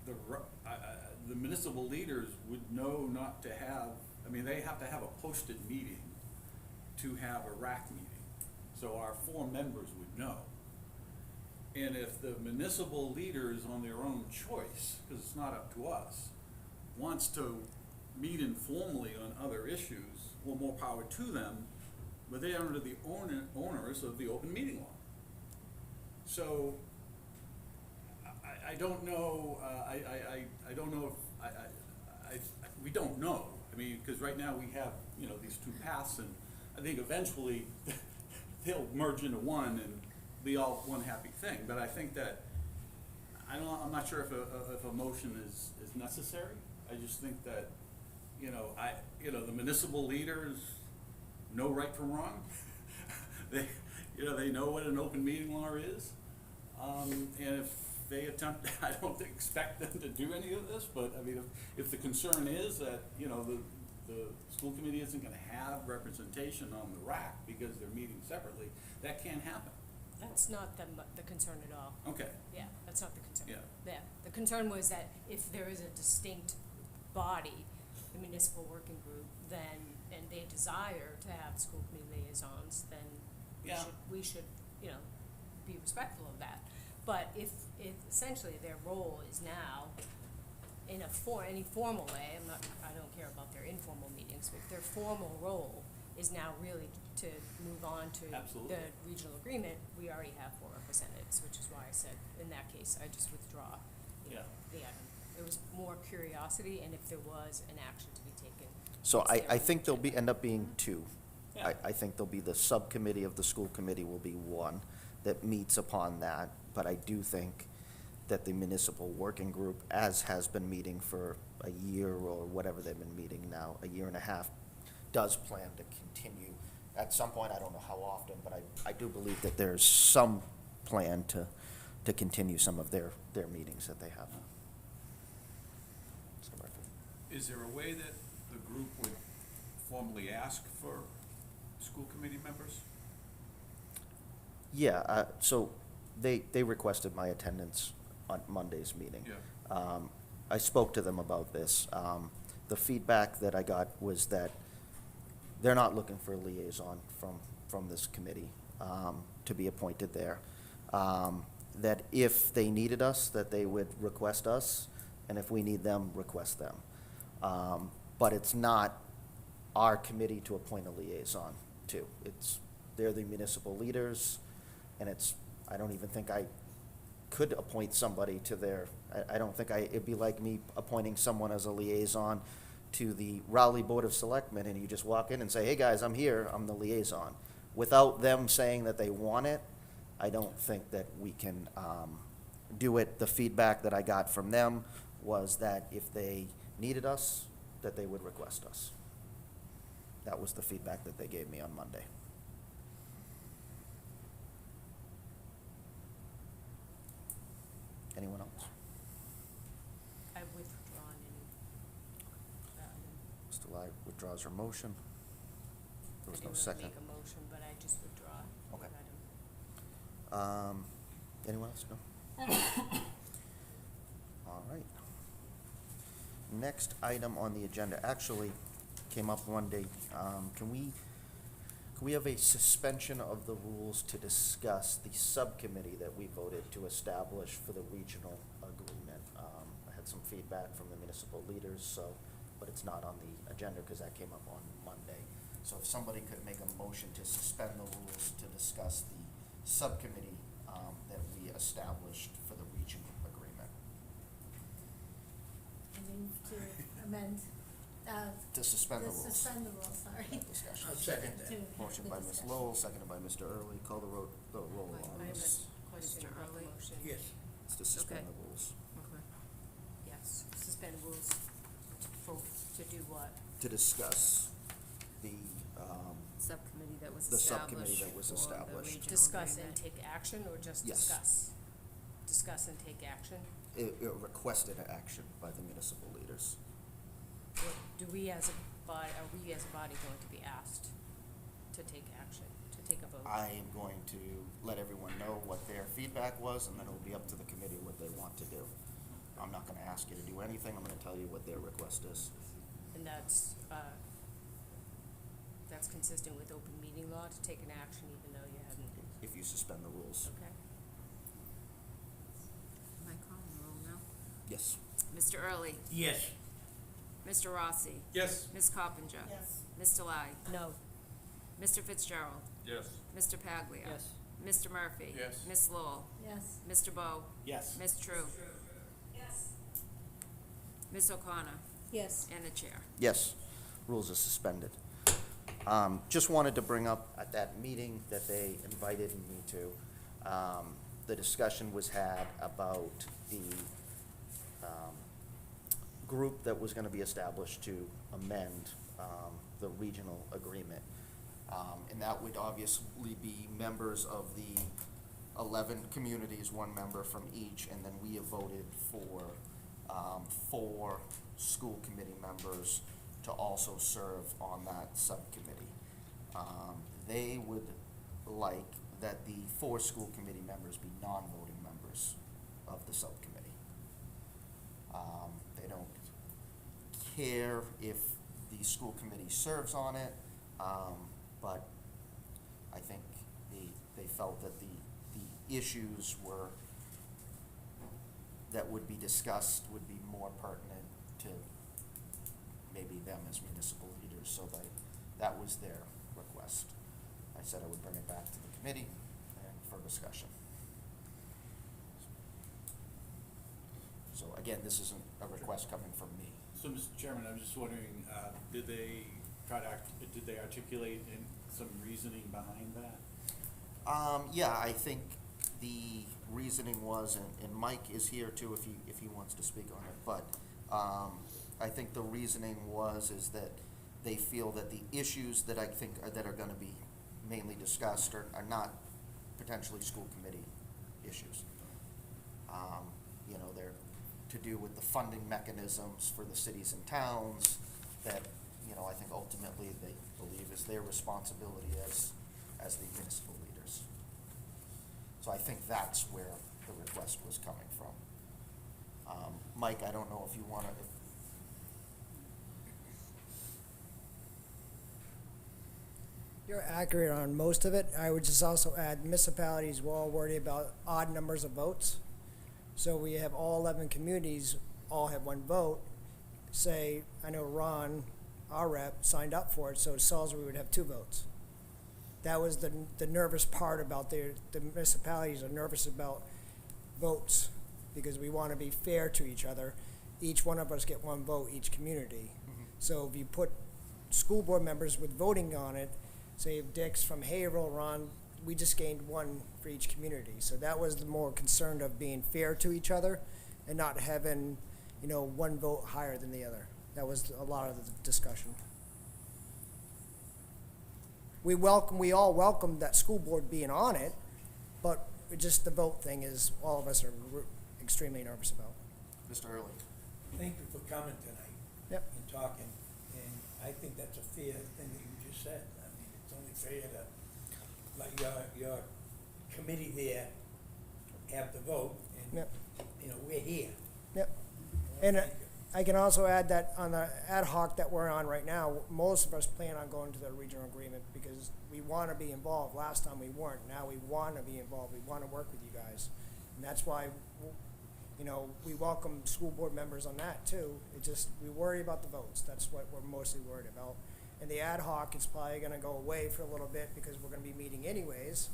the municipal leaders would know not to have, I mean, they have to have a posted meeting to have a RAC meeting. So our 4 members would know. And if the municipal leaders on their own choice, because it's not up to us, wants to meet informally on other issues, well, more power to them, but they are under the onerous of the open meeting law. So, I don't know, I don't know if, we don't know. I mean, because right now we have, you know, these 2 paths, and I think eventually they'll merge into one and be all one happy thing. But I think that, I'm not sure if a motion is necessary. I just think that, you know, the municipal leaders know right from wrong. They know what an open meeting law is. And if they attempt, I don't expect them to do any of this, but I mean, if the concern is that, you know, the school committee isn't gonna have representation on the RAC because they're meeting separately, that can't happen. That's not the concern at all. Okay, Yeah, that's not the concern. Yeah. Yeah, the concern was that if there is a distinct body, the municipal working group, then, and they desire to have school committee liaisons, then Yeah. we should, you know, be respectful of that. But if essentially their role is now in any formal way, I don't care about their informal meetings, but their formal role is now really to move on to Absolutely. the regional agreement, we already have 4 representatives, which is why I said, in that case, I just withdraw, you know, the item. It was more curiosity, and if there was an action to be taken. So it's I there. think there'll end up being 2. Yeah. I think there'll be the subcommittee of the school committee will be one that meets upon that, but I do think that the municipal working group, as has been meeting for a year or whatever they've been meeting now, a year and a half, does plan to continue. At some point, I don't know how often, but I do believe that there's some plan to continue some of their meetings that they have. Mr. Murphy? Is there a way that the group would formally ask for school committee members? Yeah, so they requested my attendance on Monday's meeting. Yeah. I spoke to them about this. The feedback that I got was that they're not looking for a liaison from this committee to be appointed there. That if they needed us, that they would request us, and if we need them, request them. But it's not our committee to appoint a liaison to. They're the municipal leaders, and I don't even think I could appoint somebody to their, I don't think it'd be like me appointing someone as a liaison to the Rowley Board of Selectmen, and you just walk in and say, hey, guys, I'm here, I'm the liaison. Without them saying that they want it, I don't think that we can do it. The feedback that I got from them was that if they needed us, that they would request us. That was the feedback that they gave me on Monday. Anyone else? I've withdrawn any, Mr. Lai withdraws her motion. There was I no didn't second. really make a motion, but I just withdraw. Okay. that item. Anyone else? No? All right. Next item on the agenda actually came up one day. Can we have a suspension of the rules to discuss the subcommittee that we voted to establish for the regional agreement? I had some feedback from the municipal leaders, but it's not on the agenda because that came up on Monday. So if somebody could make a motion to suspend the rules to discuss the subcommittee that we established for the regional agreement. I move to amend, To suspend the rules. suspend the rules, sorry. Discussion. I'll second that. To Motion have by the Ms. discussion. Lowell, seconded by Mr. Early. Call the roll on I have this. a question about the motion. Yes. It's to suspend Okay. the rules. Yes, suspend rules to do what? To discuss the, Subcommittee that was The established. subcommittee that was for the established. regional Discuss and agreement. take action, or just Yes. discuss? Discuss and take action? it requested action by the municipal leaders. Or do we as a body, are we as a body going to be asked to take action, to take a vote? I am going to let everyone know what their feedback was, and then it'll be up to the committee what they want to do. I'm not gonna ask you to do anything, I'm gonna tell you what their request is. And that's consistent with open meeting law to take an action even though you hadn't, If you suspend the rules. okay? Am I calling the roll now? Yes. Mr. Early, Yes. Mr. Rossi, Yes. Ms. Coppinger. Yes. Mr. Lai, No. Mr. Fitzgerald, Yes. Mr. Paglia. Yes. Mr. Murphy. Yes. Ms. Lowell, Yes. Mr. Bo, Yes. Ms. True, Yes. Ms. O'Connor, Yes. and the chair. Yes, rules are suspended. Just wanted to bring up at that meeting that they invited me to, the discussion was had about the group that was gonna be established to amend the regional agreement. And that would obviously be members of the 11 communities, one member from each, and then we have voted for 4 school committee members to also serve on that subcommittee. They would like that the 4 school committee members be non-voting members of the subcommittee. They don't care if the school committee serves on it, but I think they felt that the issues that would be discussed would be more pertinent to maybe them as municipal leaders, so that was their request. I said I would bring it back to the committee and for discussion. So again, this isn't a request coming from me. So, Mr. Chairman, I'm just wondering, did they articulate some reasoning behind that? Yeah, I think the reasoning was, and Mike is here too if he wants to speak on it, but I think the reasoning is that they feel that the issues that I think that are gonna be mainly discussed are not potentially school committee issues. You know, they're to do with the funding mechanisms for the cities and towns that, you know, I think ultimately they believe is their responsibility as the municipal leaders. So I think that's where the request was coming from. Mike, I don't know if you wanna, You're accurate on most of it. I would just also add municipalities were all worried about odd numbers of votes. So we have all 11 communities all have 1 vote. Say, I know Ron, our rep, signed up for it, so Salisbury would have 2 votes. That was the nervous part about the municipalities are nervous about votes because we want to be fair to each other. Each one of us get 1 vote, each community. So if you put school board members with voting on it, say if Dick's from Haverhill, Ron, we just gained 1 for each community. So that was the more concern of being fair to each other and not having, you know, 1 vote higher than the other. That was a lot of the discussion. We all welcome that school board being on it, but just the vote thing is all of us are extremely nervous about. Mr. Early. Thank you for coming tonight. Yep. And talking, and I think that's a fair thing that you just said. I mean, it's only fair to let your committee there have the vote, and, Yep. you know, we're here. Yep. Well, And thank you. I can also add that on the ad hoc that we're on right now, most of us plan on going to the regional agreement because we want to be involved. Last time we weren't. Now we want to be involved. We want to work with you guys. And that's why, you know, we welcome school board members on that too. It just, we worry about the votes. That's what we're mostly worried about. And the ad hoc is probably going to go away for a little bit because we're going to be meeting anyways.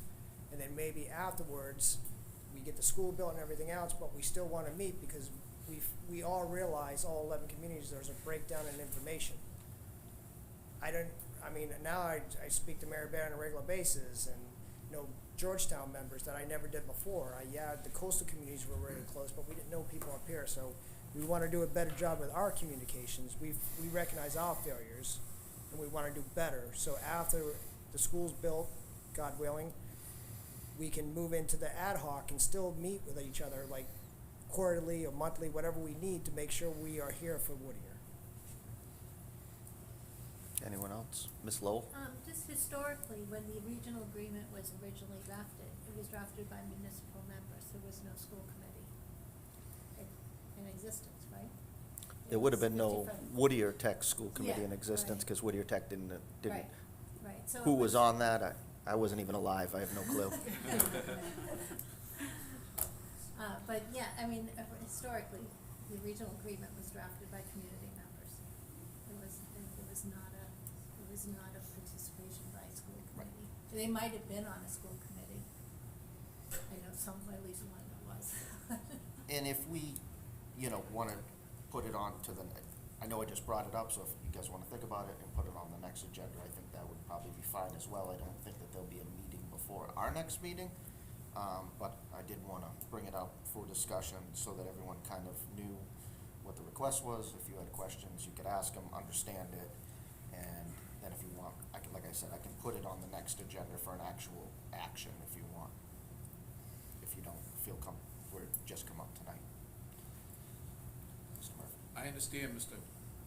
And then maybe afterwards, we get the school built and everything else, but we still want to meet because we all realize, all 11 communities, there's a breakdown in information. Now I speak to Mary Bear on a regular basis, and, you know, Georgetown members that I never did before. The coastal communities were really close, but we didn't know people up here, so we want to do a better job with our communications. We recognize our failures, and we want to do better. So after the school's built, God willing, we can move into the ad hoc and still meet with each other, like quarterly or monthly, whatever we need to make sure we are here for Whittier. Anyone else? Ms. Lowell? Just historically, when the regional agreement was originally drafted, it was drafted by municipal members. There was no school committee in existence, right? There would have been no 50-50. Whittier Tech School Committee Yeah, in existence right. because Whittier Tech didn't. Right. So Who it was on that? I wasn't even alive. I have no clue. But yeah, historically, the regional agreement was drafted by community members. It was not a participation by a school committee. They might have been on a school committee. I know at least one that was. And if we, you know, want to put it on to I know I just brought it up, so if you guys want to think about it and put it on the next agenda, I think that would probably be fine as well. I don't think that there'll be a meeting before our next meeting, but I did want to bring it up for discussion so that everyone kind of knew what the request was. If you had questions, you could ask them, understand it, and then if you want, like I said, I can put it on the next agenda for an actual action if you want. If you don't feel we're just come up tonight. Mr. Murphy. I understand Mr.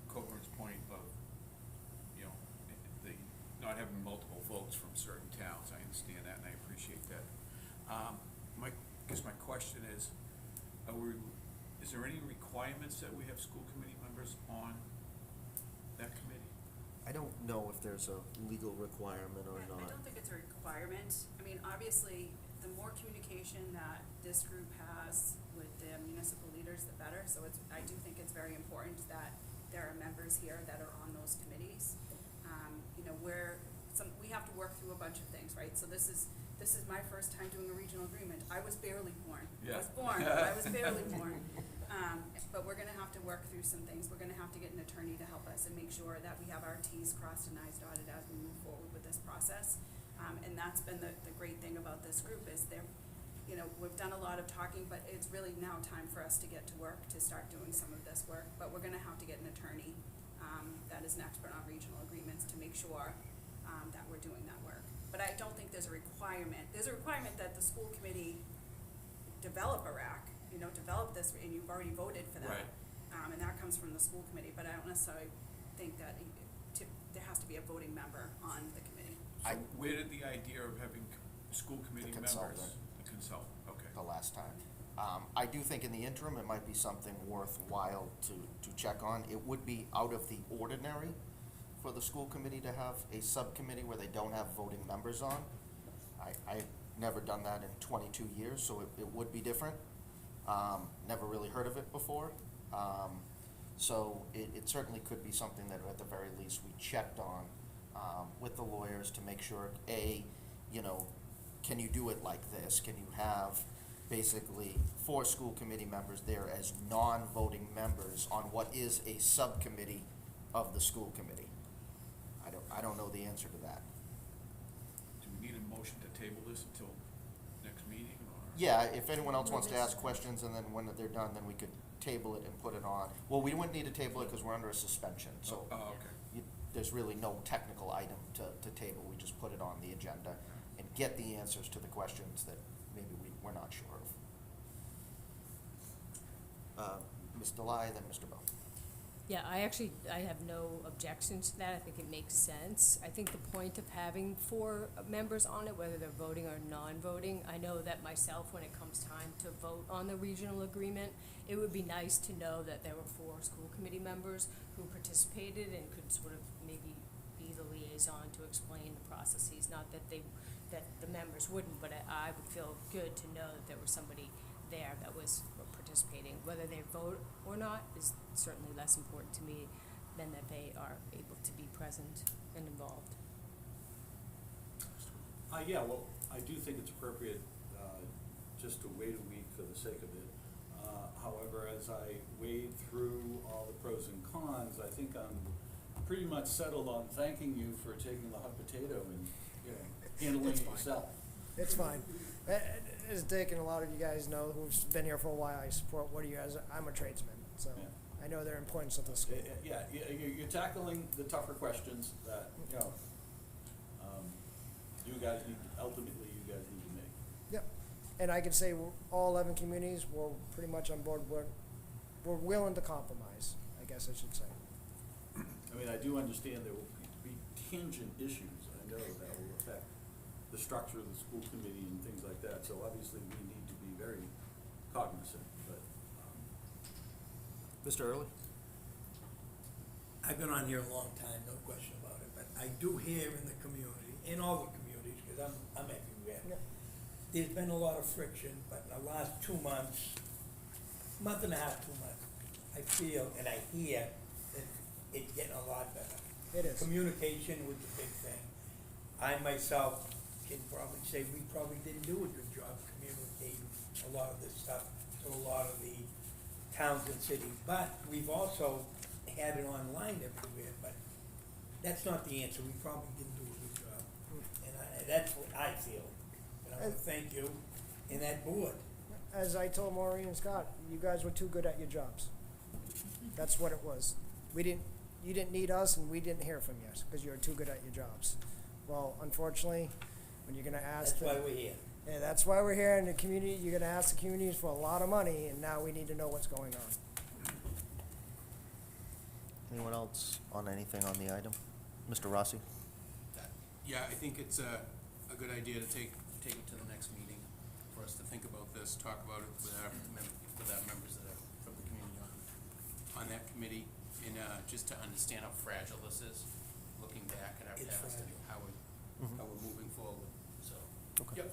Coburn's point of not having multiple votes from certain towns, I understand that and I appreciate that. I guess my question is, is there any requirements that we have school committee members on that committee? I don't know if there's a legal requirement or I not. don't think it's a requirement. I mean, obviously, the more communication that this group has with the municipal leaders, the better. So I do think it's very important that there are members here that are on those committees. You know, we have to work through a bunch of things, right? So this is my first time doing a regional agreement. I was barely born. Yeah. I was born, but I was barely born. But we're gonna have to work through some things. We're gonna have to get an attorney to help us and make sure that we have our Ts crossed and Is dotted as we move forward with this process. And that's been the great thing about this group is you know, we've done a lot of talking, but it's really now time for us to get to work, to start doing some of this work. But we're gonna have to get an attorney, that is an expert on regional agreements to make sure, that we're doing that work. But I don't think there's a requirement. There's a requirement that the school committee develop a RAC, you know, develop this, and you've already voted for that. Right. And that comes from the school committee, but I don't necessarily think that there has to be a voting member on the committee. So where did the idea of having school committee members? consultant. The consultant, okay. The last time. I do think in the interim, it might be something worthwhile to check on. It would be out of the ordinary for the school committee to have a subcommittee where they don't have voting members on. I've never done that in 22 years, so it would be different. Never really heard of it before. So it certainly could be something that at the very least we checked on with the lawyers to make sure, you know, can you do it like this? Can you have basically 4 school committee members there as non-voting members on what is a subcommittee of the school committee? I don't know the answer to that. Do we need a motion to table this until next meeting, or? Yeah, if anyone else wants to ask questions, and then when they're done, then we could table it and put it on. Well, we wouldn't need to table it because we're under a suspension, so Oh, okay. there's really no technical item to table. We just put it on the agenda and get the answers to the questions that maybe we're not sure of. Ms. Delai, then Mr. Bowe. Yeah, I have no objection to that. I think it makes sense. I think the point of having 4 members on it, whether they're voting or non-voting, I know that myself, when it comes time to vote on the regional agreement, it would be nice to know that there were 4 school committee members who participated and could sort of maybe be the liaison to explain the processes. Not that the members wouldn't, but I would feel good to know that there was somebody there that was participating. Whether they vote or not is certainly less important to me than that they are able to be present and involved. Yeah, well, I do think it's appropriate, just to wait a week for the sake of it. However, as I wade through all the pros and cons, I think I'm pretty much settled on thanking you for taking the hot potato and, you know, handling It's it fine. yourself. It's fine. As Dick and a lot of you guys know who's been here for a while, I support what you guys. I'm a tradesman, so Yeah. I know their importance of the school. Yeah, you're tackling the tougher questions that, you know, ultimately you guys need to make. Yep. And I can say all 11 communities were pretty much on board. We're willing to compromise, I guess I should say. I mean, I do understand there will be tangent issues, I know, that will affect the structure of the school committee and things like that, so obviously we need to be very cognizant, but, Mr. Early? I've been on here a long time, no question about it, but I do hear in the community, in all the communities, because I'm everywhere. Yep. There's been a lot of friction, but in the last 2 months, month and a half, 2 months, I feel and I hear that it's getting a lot better. It is. Communication was the big thing. I myself can probably say we probably didn't do a good job communicating a lot of this stuff to a lot of the towns and cities. But we've also had it online everywhere, but that's not the answer. We probably didn't do a good job. And that's what I feel. And I want to thank you and that board. As I told Maureen and Scott, you guys were too good at your jobs. That's what it was. You didn't need us, and we didn't hear from you because you were too good at your jobs. Well, unfortunately, when you're going to ask, That's why we're here. Yeah, that's why we're here in the community. You're going to ask the communities for a lot of money, and now we need to know what's going on. Anyone else on anything on the item? Mr. Rossi? Yeah, I think it's a good idea to take it to the next meeting, for us to think about this, talk about it with our members that are from the community on that committee, and just to understand how fragile this is, looking back at our It's past and fragile. how we're moving forward, so. Okay. Yep.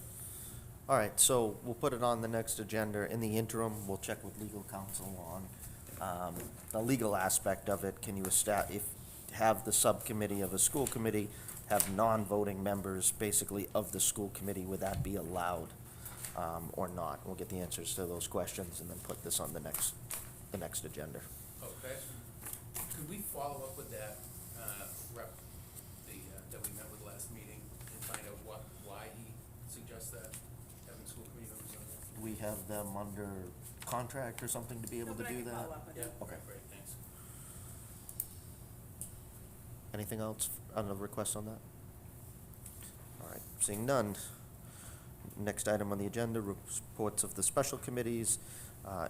All right, so we'll put it on the next agenda. In the interim, we'll check with legal counsel on the legal aspect of it. Can you have the subcommittee of a school committee have non-voting members, basically, of the school committee? Would that be allowed or not? We'll get the answers to those questions and then put this on the next agenda. Okay. Could we follow up with that rep, that we met with last meeting, and find out why he suggests that, having school committee members on there? Do we have them under contract or something to be able No, to but I do can that? follow up with Yeah, him. Okay. great, thanks. Anything else on the request on that? All right, seeing none. Next item on the agenda, reports of the special committees,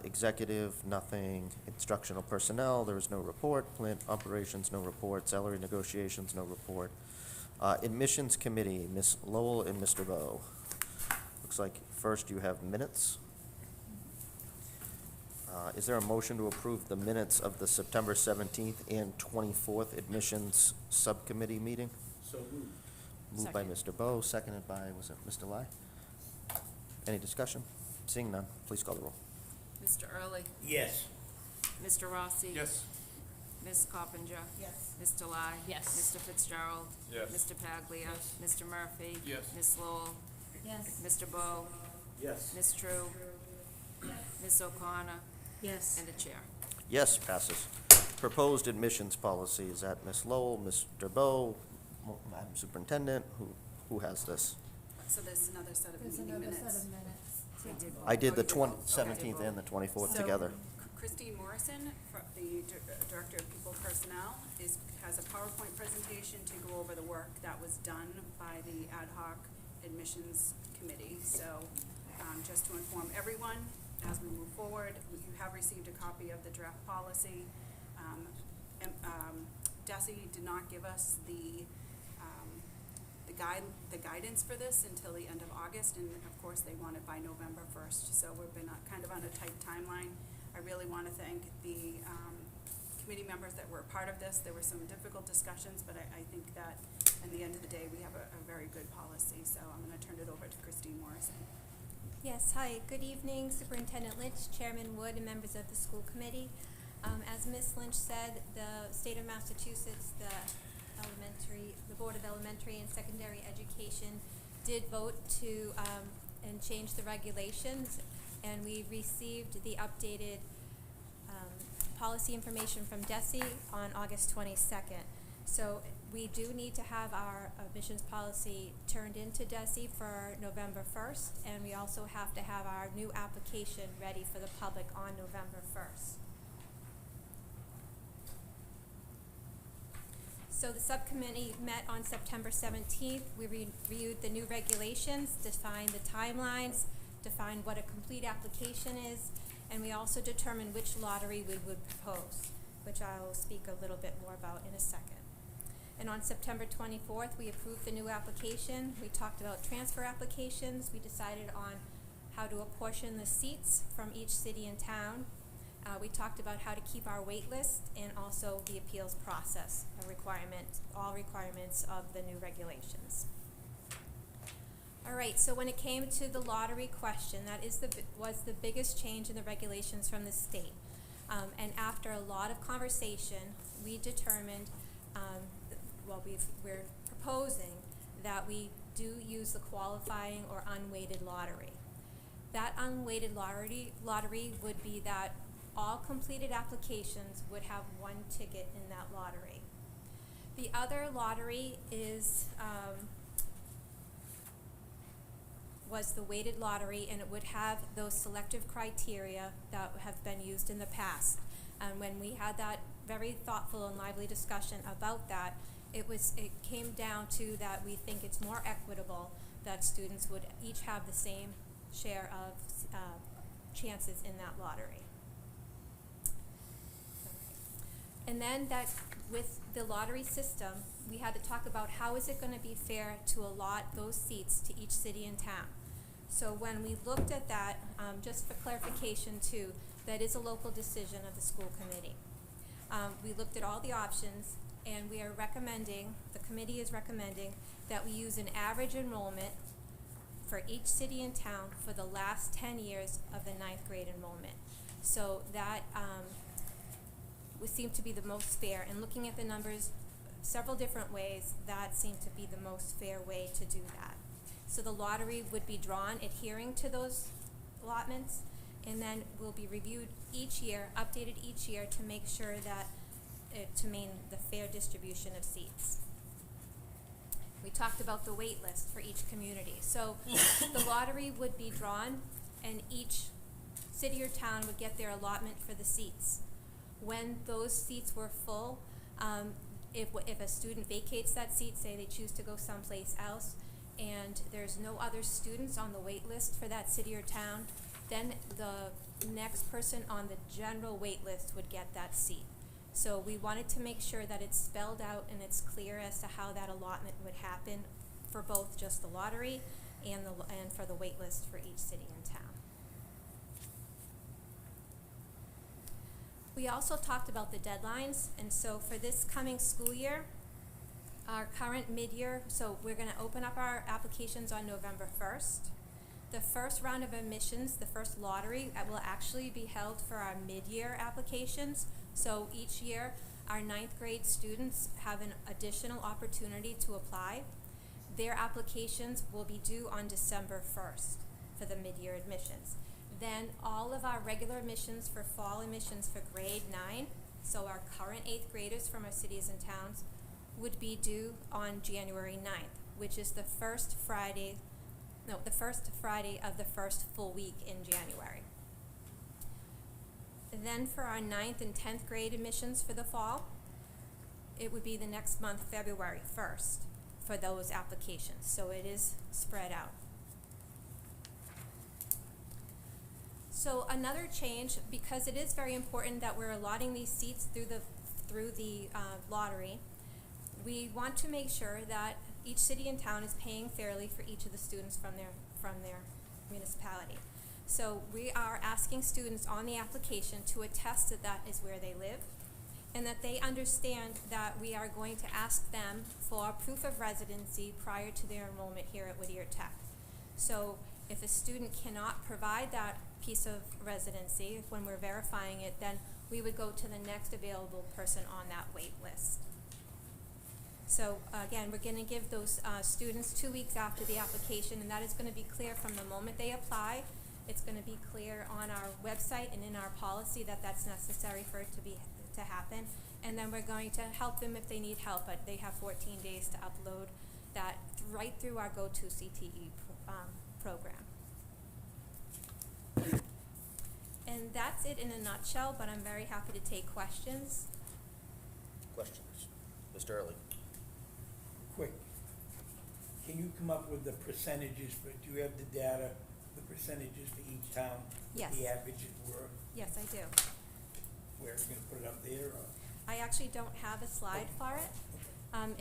executive, nothing, instructional personnel, there is no report, plant operations, no report, salary negotiations, no report. Admissions committee, Ms. Lowell and Mr. Bowe. Looks like first you have minutes. Is there a motion to approve the minutes of the September 17th and 24th admissions subcommittee meeting? So moved. Moved by Mr. Bowe, seconded by, was it Mr. Lai? Any discussion? Seeing none, please call the roll. Mr. Early? Yes. Mr. Rossi? Yes. Ms. Coppinger? Yes. Mr. Lai? Yes. Mr. Fitzgerald? Yes. Mr. Paglia? Mr. Murphy? Yes. Ms. Lowell? Yes. Mr. Bowe? Yes. Ms. True? Ms. O'Connor? Yes. And the chair. Yes, passes. Proposed admissions policy, is that Ms. Lowell, Mr. Bowe, Madam Superintendent, who has this? So there's another set of There's meeting another minutes. set of minutes. We did I did the Oh, you did both. 17th and the 24th So, together. Christine Morrison, the Director of People Personnel, has a PowerPoint presentation to go over the work that was done by the ad hoc admissions committee. So, just to inform everyone, as we move forward, you have received a copy of the draft policy. DESE did not give us the guidance for this until the end of August, and of course, they want it by November 1st. So we've been kind of on a tight timeline. I really want to thank the committee members that were a part of this. There were some difficult discussions, but I think that in the end of the day, we have a very good policy. So I'm going to turn it over to Christine Morrison. Yes, hi, good evening, Superintendent Lynch, Chairman Wood, and members of the school committee. As Ms. Lynch said, the state of Massachusetts, the Board of Elementary and Secondary Education did vote to and change the regulations, and we received the updated policy information from DESE on August 22nd. So we do need to have our admissions policy turned into DESE for November 1st, and we also have to have our new application ready for the public on November 1st. So the subcommittee met on September 17th. We reviewed the new regulations, defined the timelines, defined what a complete application is, and we also determined which lottery we would propose, which I will speak a little bit more about in a second. And on September 24th, we approved the new application. We talked about transfer applications. We decided on how to apportion the seats from each city and town. We talked about how to keep our wait list and also the appeals process, all requirements of the new regulations. All right, so when it came to the lottery question, that was the biggest change in the regulations from the state. And after a lot of conversation, we determined, we're proposing that we do use the qualifying or unweighted lottery. That unweighted lottery would be that all completed applications would have one ticket in that lottery. The other lottery was the weighted lottery, and it would have those selective criteria that have been used in the past. And when we had that very thoughtful and lively discussion about that, it came down to that we think it's more equitable that students would each have the same share of chances in that lottery. And then that, with the lottery system, we had to talk about how is it gonna be fair to allot those seats to each city and town. So when we looked at that, just for clarification too, that is a local decision of the school committee. We looked at all the options, and we are recommending, the committee is recommending, that we use an average enrollment for each city and town for the last 10 years of the 9th grade enrollment. So that would seem to be the most fair, and looking at the numbers several different ways, that seemed to be the most fair way to do that. So the lottery would be drawn adhering to those allotments, and then will be reviewed each year, updated each year to make sure that to maintain the fair distribution of seats. We talked about the wait list for each community. So the lottery would be drawn, and each city or town would get their allotment for the seats. When those seats were full, if a student vacates that seat, say they choose to go someplace else, and there's no other students on the wait list for that city or town, then the next person on the general wait list would get that seat. So we wanted to make sure that it's spelled out and it's clear as to how that allotment would happen for both just the lottery and for the wait list for each city and town. We also talked about the deadlines, and so for this coming school year, our current mid-year, so we're gonna open up our applications on November 1st. The first round of admissions, the first lottery, will actually be held for our mid-year applications. So each year, our 9th grade students have an additional opportunity to apply. Their applications will be due on December 1st for the mid-year admissions. Then all of our regular admissions for fall admissions for grade 9, so our current 8th graders from our cities and towns, would be due on January 9th, which is the first Friday of the first full week in January. And then for our 9th and 10th grade admissions for the fall, it would be the next month, February 1st, for those applications. So it is spread out. So another change, because it is very important that we're allotting these seats through the lottery, we want to make sure that each city and town is paying fairly for each of the students from their municipality. So we are asking students on the application to attest that that is where they live, and that they understand that we are going to ask them for proof of residency prior to their enrollment here at Whittier Tech. So if a student cannot provide that piece of residency, when we're verifying it, then we would go to the next available person on that wait list. So again, we're going to give those students 2 weeks after the application, and that is going to be clear from the moment they apply. It's going to be clear on our website and in our policy that that's necessary for it to happen. And then we're going to help them if they need help, but they have 14 days to upload that right through our GoToCTE program. And that's it in a nutshell, but I'm very happy to take questions. Questions? Mr. Early? Quick, can you come up with the percentages, but do you have the data, the percentages for each town? Yes. What the averages were? Yes, I do. Where, we're gonna put it up there, or? I actually don't have a slide for it.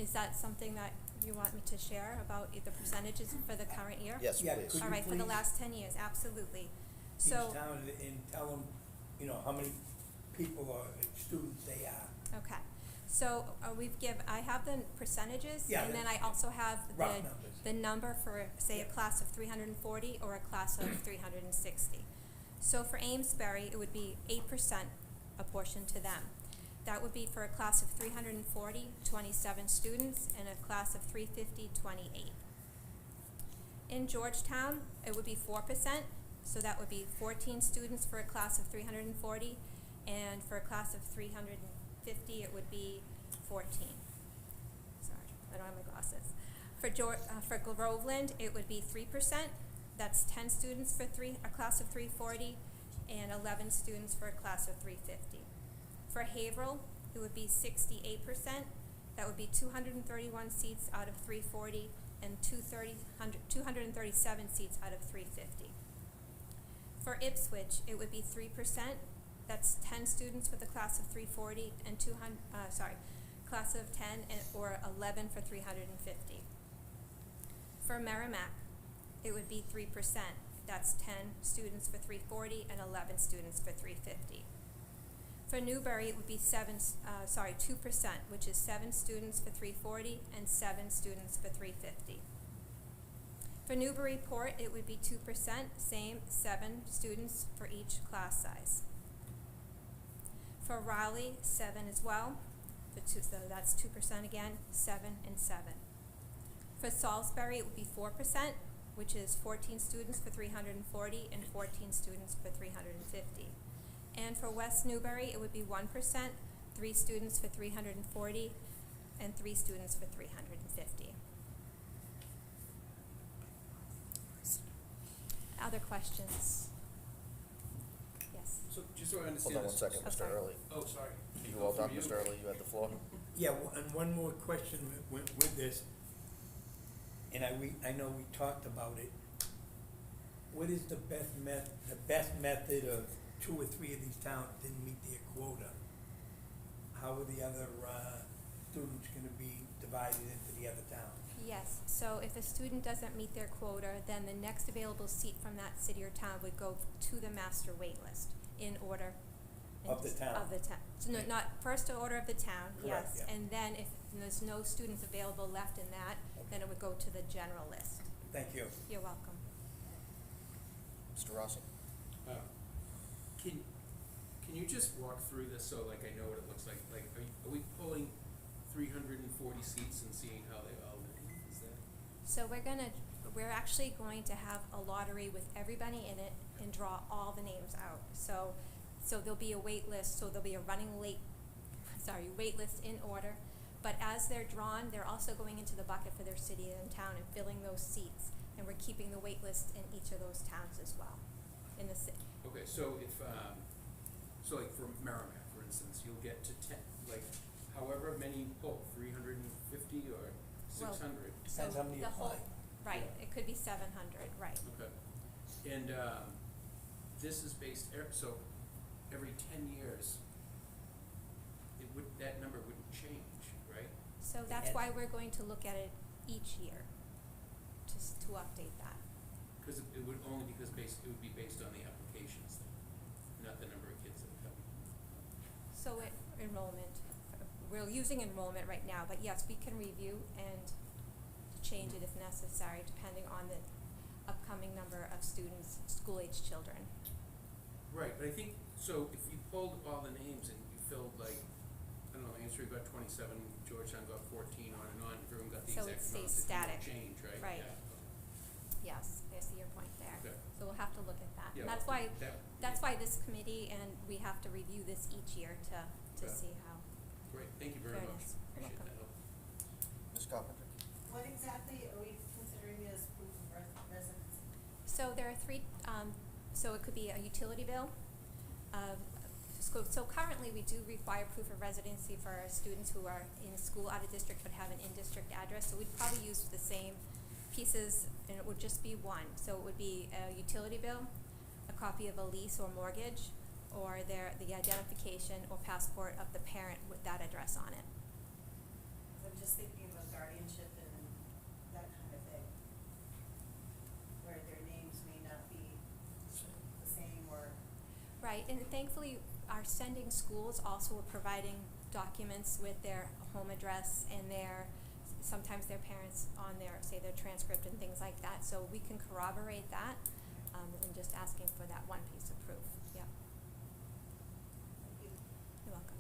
Is that something that you want me to share about the percentages for the current year? Yes, Yeah, please. could All you right, for the please? last 10 years, absolutely. Each So, town, and tell them, you know, how many people or students they are. okay. So I have the percentages, Yeah, and then that's I also have rough numbers. the number for, say, a class of 340 or a class of 360. So for Amesbury, it would be 8% apportioned to them. That would be for a class of 340, 27 students, and a class of 350, 28. In Georgetown, it would be 4%, so that would be 14 students for a class of 340, and for a class of 350, it would be 14. Sorry, I don't have my glasses. For Groveland, it would be 3%. That's 10 students for a class of 340, and 11 students for a class of 350. For Haverhill, it would be 68%. That would be 231 seats out of 340, and 237 seats out of 350. For Ipswich, it would be 3%. that's 10 students for the class of 340 and class of 10 or 11 for 350. For Merrimack, it would be 3%. That's 10 students for 340 and 11 students for 350. For Newbury, it would be 2%, which is 7 students for 340 and 7 students for 350. For Newburyport, it would be 2%, same, 7 students for each class size. For Raleigh, 7 as well, so that's 2% again, 7 and 7. For Salisbury, it would be 4%, which is 14 students for 340 and 14 students for 350. And for West Newbury, it would be 1%, 3 students for 340 and 3 students for 350. Other questions? Yes. So, just so I understand Hold on one this. second, Mr. Okay. Early. Oh, sorry. You all done, Mr. Early? You had the floor. Yeah, and one more question with this, and I know we talked about it. What is the best method of 2 or 3 of these towns didn't meet their quota? How are the other students gonna be divided into the other towns? Yes, so if a student doesn't meet their quota, then the next available seat from that city or town would go to the master wait list in order. Of the town? Of the town. So no, not first order of the town, Correct, yes. yeah. And then if there's no students available left in that, then it would go to the general list. Thank you. You're welcome. Mr. Rossi? Can you just walk through this so like I know what it looks like? Like, are we pulling 340 seats and seeing how they all do? Is that? So we're actually going to have a lottery with everybody in it and draw all the names out. So there'll be a wait list, so there'll be a wait list in order. But as they're drawn, they're also going into the bucket for their city and town and filling those seats. And we're keeping the wait list in each of those towns as well, in the city. Okay, so if, so like for Merrimack, for instance, you'll get to 10, like however many you pull, 350 or 600? Depends how many the whole- apply. Right, Yeah. it could be 700, right. Okay. And this is based, so every 10 years, that number wouldn't change, right? So that's And- why we're going to look at it each year, just to update that. Because it would only because it would be based on the applications then, not the number of kids that come. So enrollment, we're using enrollment right now, but yes, we can review and change it if necessary, depending on the upcoming number of students, school-age children. Right, but I think, so if you pulled all the names and you filled like, I don't know, Lansbury got 27, Georgetown got 14, on, everyone got the So exact it amount, stays it won't static. change, right? Right. Yeah. Yes, I see your point there. Okay. So we'll have to look at that. Yeah, And that's well, why, that- that's why this committee and we have to review this each year to Okay. see how. Great, thank you very Fair much. enough. You're Appreciate that welcome. help. Ms. Carpenter? What exactly are we considering as proof of residency? So there are 3, so it could be a utility bill. So currently, we do require proof of residency for our students who are in school out of district but have an in-district address. So we'd probably use the same pieces, and it would just be one. So it would be a utility bill, a copy of a lease or mortgage, or the identification or passport of the parent with that address on it. I'm just thinking about guardianship and that kind of thing, where their names may not be the same or. Right, and thankfully, our sending schools also are providing documents with their home address and sometimes their parents on their transcript and things like that. So we can corroborate that, and just asking for that one piece of proof, yeah. Thank you. You're welcome.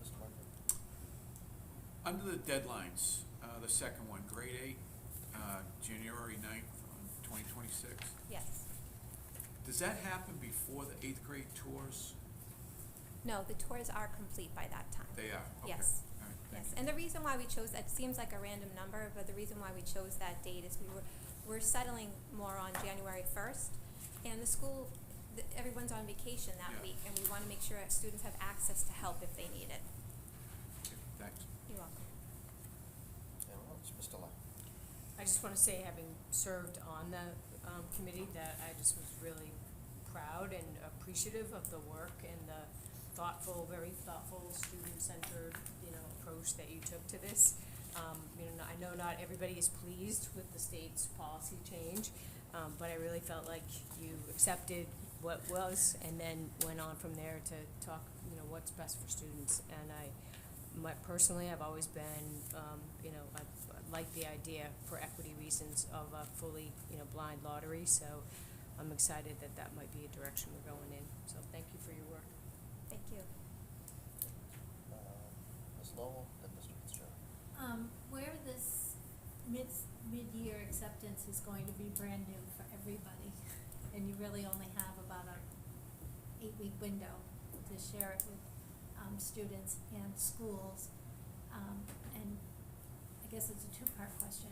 Mr. Murphy? Under the deadlines, the second one, grade 8, January 9th, 2026. Yes. Does that happen before the 8th grade tours? No, the tours are complete by that time. They are, okay. Yes. All right, thank Yes, you. and the reason why we chose that seems like a random number, but the reason why we chose that date is we're settling more on January 1st, and the school, everyone's on vacation that Yeah. week, and we want to make sure our students have access to help if they need it. Okay, thanks. You're welcome. Anyone else? Mr. Lai? I just want to say, having served on the committee, that I just was really proud and appreciative of the work and the very thoughtful, student-centered, approach that you took to this. I know not everybody is pleased with the state's policy change, but I really felt like you accepted what was and then went on from there to talk, what's best for students. And personally, I've always been, I like the idea for equity reasons of a fully, blind lottery. So I'm excited that that might be a direction we're going in. So thank you for your work. Thank you. Ms. Lowell, then Mr. Fitzgerald. Where this mid-year acceptance is going to be brand new for everybody, and you really only have about a 8-week window to share it with students and schools. And I guess it's a two-part question.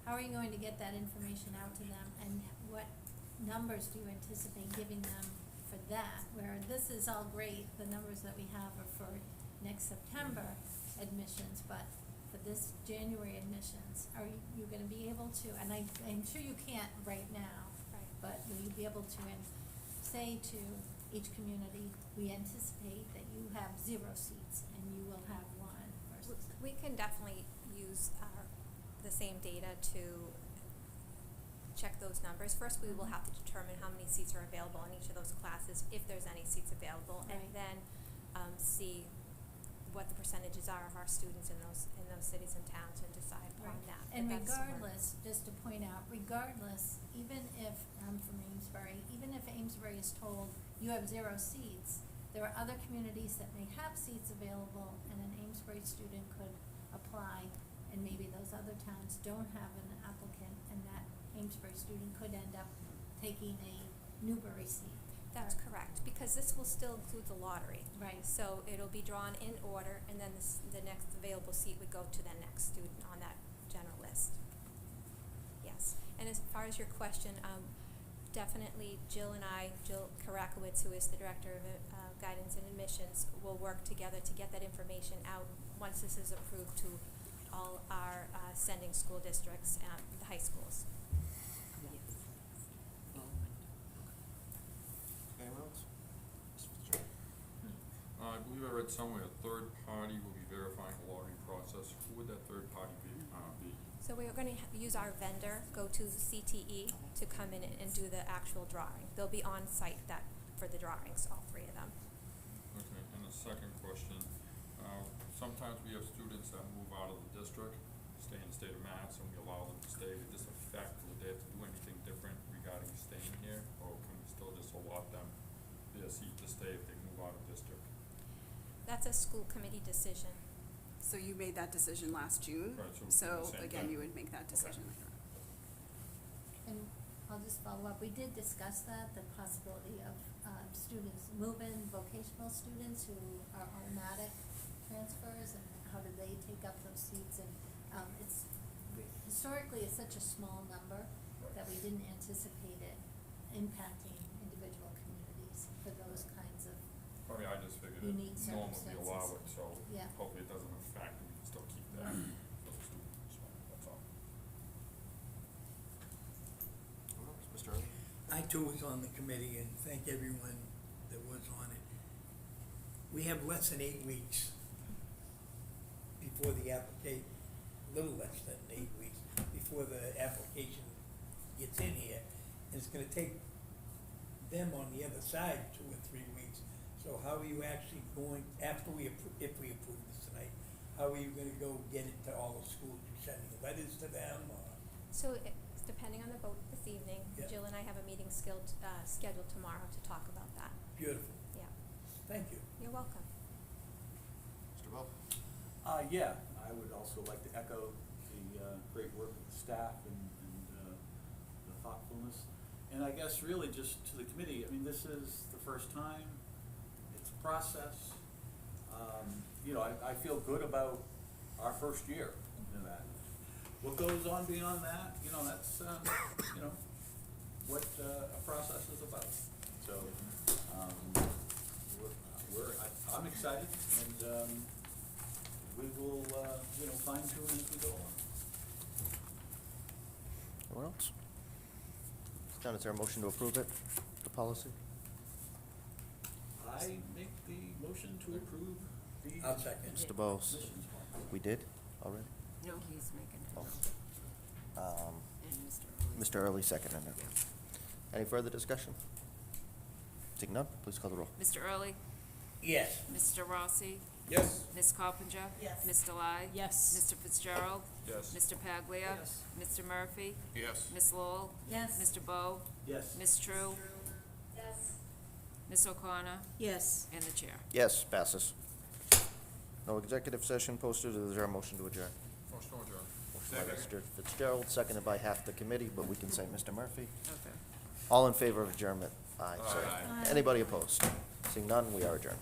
How are you going to get that information out to them, and what numbers do you anticipate giving them for that? Where this is all great, the numbers that we have are for next September admissions, but for this January admissions, are you gonna be able to, and I'm sure you can't right now, Right. but will you be able to say to each community, we anticipate that you have 0 seats and you will have 1 versus? We can definitely use the same data to check those numbers. First, we will have to determine how many seats are available in each of those classes, if there's any seats available, and Right. then see what the percentages are of our students in those cities and towns and decide upon that. And But that's the work. regardless, just to point out, regardless, even if, I'm from Amesbury, even if Amesbury is told you have 0 seats, there are other communities that may have seats available, and an Amesbury student could apply, and maybe those other towns don't have an applicant, and that Amesbury student could end up taking a Newbury seat. That's correct, because this will still include the lottery. Right. So it'll be drawn in order, and then the next available seat would go to the next student on that general list. Yes, and as far as your question, definitely Jill Karakowitz, who is the Director of Guidance and Admissions, will work together to get that information out once this is approved to all our sending school districts and the high schools. Anyone else? Mr. Fitzgerald. I believe I read somewhere a third party will be verifying the lottery process. Who would that third party be? So we're going to use our vendor, go to CTE, to come in and do the actual drawing. They'll be on site for the drawings, all 3 of them. Okay, and the second question, sometimes we have students that move out of the district, stay in the state of Mass, and we allow them to stay. Would this affect, would they have to do anything different regarding staying here, or can we still just allot them their seat to stay if they move out of district? That's a school committee decision. So you made that decision last June? Right, so So the same again, thing. you would make that decision. And I'll just follow up, we did discuss that, the possibility of students move-in, vocational students who are automatic transfers, and how do they take up those seats, and historically, it's such a small number that we didn't anticipate it impacting individual communities for those kinds of, I mean, I just figured Unique it normally we allow it, circumstances. so Yeah. hopefully it doesn't affect, and we can still keep that for the students, so that's all. Anyone else? Mr. Early? I too was on the committee, and thank everyone that was on it. We have less than 8 weeks before the application, little less than 8 weeks before the application gets in here. And it's gonna take them on the other side 2 or 3 weeks. So how are you actually going, after if we approve this tonight, how are you gonna go get it to all the schools? You sending letters to them, or? So it's depending on the vote this evening. Yeah. Jill and I have a meeting scheduled tomorrow to talk about that. Beautiful, Yeah, thank you. you're welcome. Mr. Bell? Yeah, I would also like to echo the great work of the staff and the thoughtfulness. And I guess really just to the committee, I mean, this is the first time, it's a process. I feel good about our first year in that. What goes on beyond that, that's, what a process is about. So, I'm excited, and we will, fine tune as we go on. Anyone else? John, is there a motion to approve it, the policy? approve the. I'll second. Mr. Bose. We did already? No, he's making it. Oh. And Mr. Mr. Early seconded it. Any further discussion? Seeing none, please call the roll. Mr. Early? Yes. Mr. Rossi? Yes. Ms. Coppinger? Yes. Ms. Delai? Yes. Mr. Fitzgerald? Yes. Mr. Paglia? Yes. Mr. Murphy? Yes. Ms. Lowell? Yes. Mr. Bo? Yes. Ms. True? Yes. Ms. O'Connor? Yes. And the chair. Yes, passes. No executive session posted. Is there a motion to adjourn? Motion to adjourn. Motion by Mr. Fitzgerald, seconded by half the committee, but we can say Mr. Murphy. Okay. All in favor of adjournment? Aye. Aye. Anybody opposed? Seeing none, we are adjourned.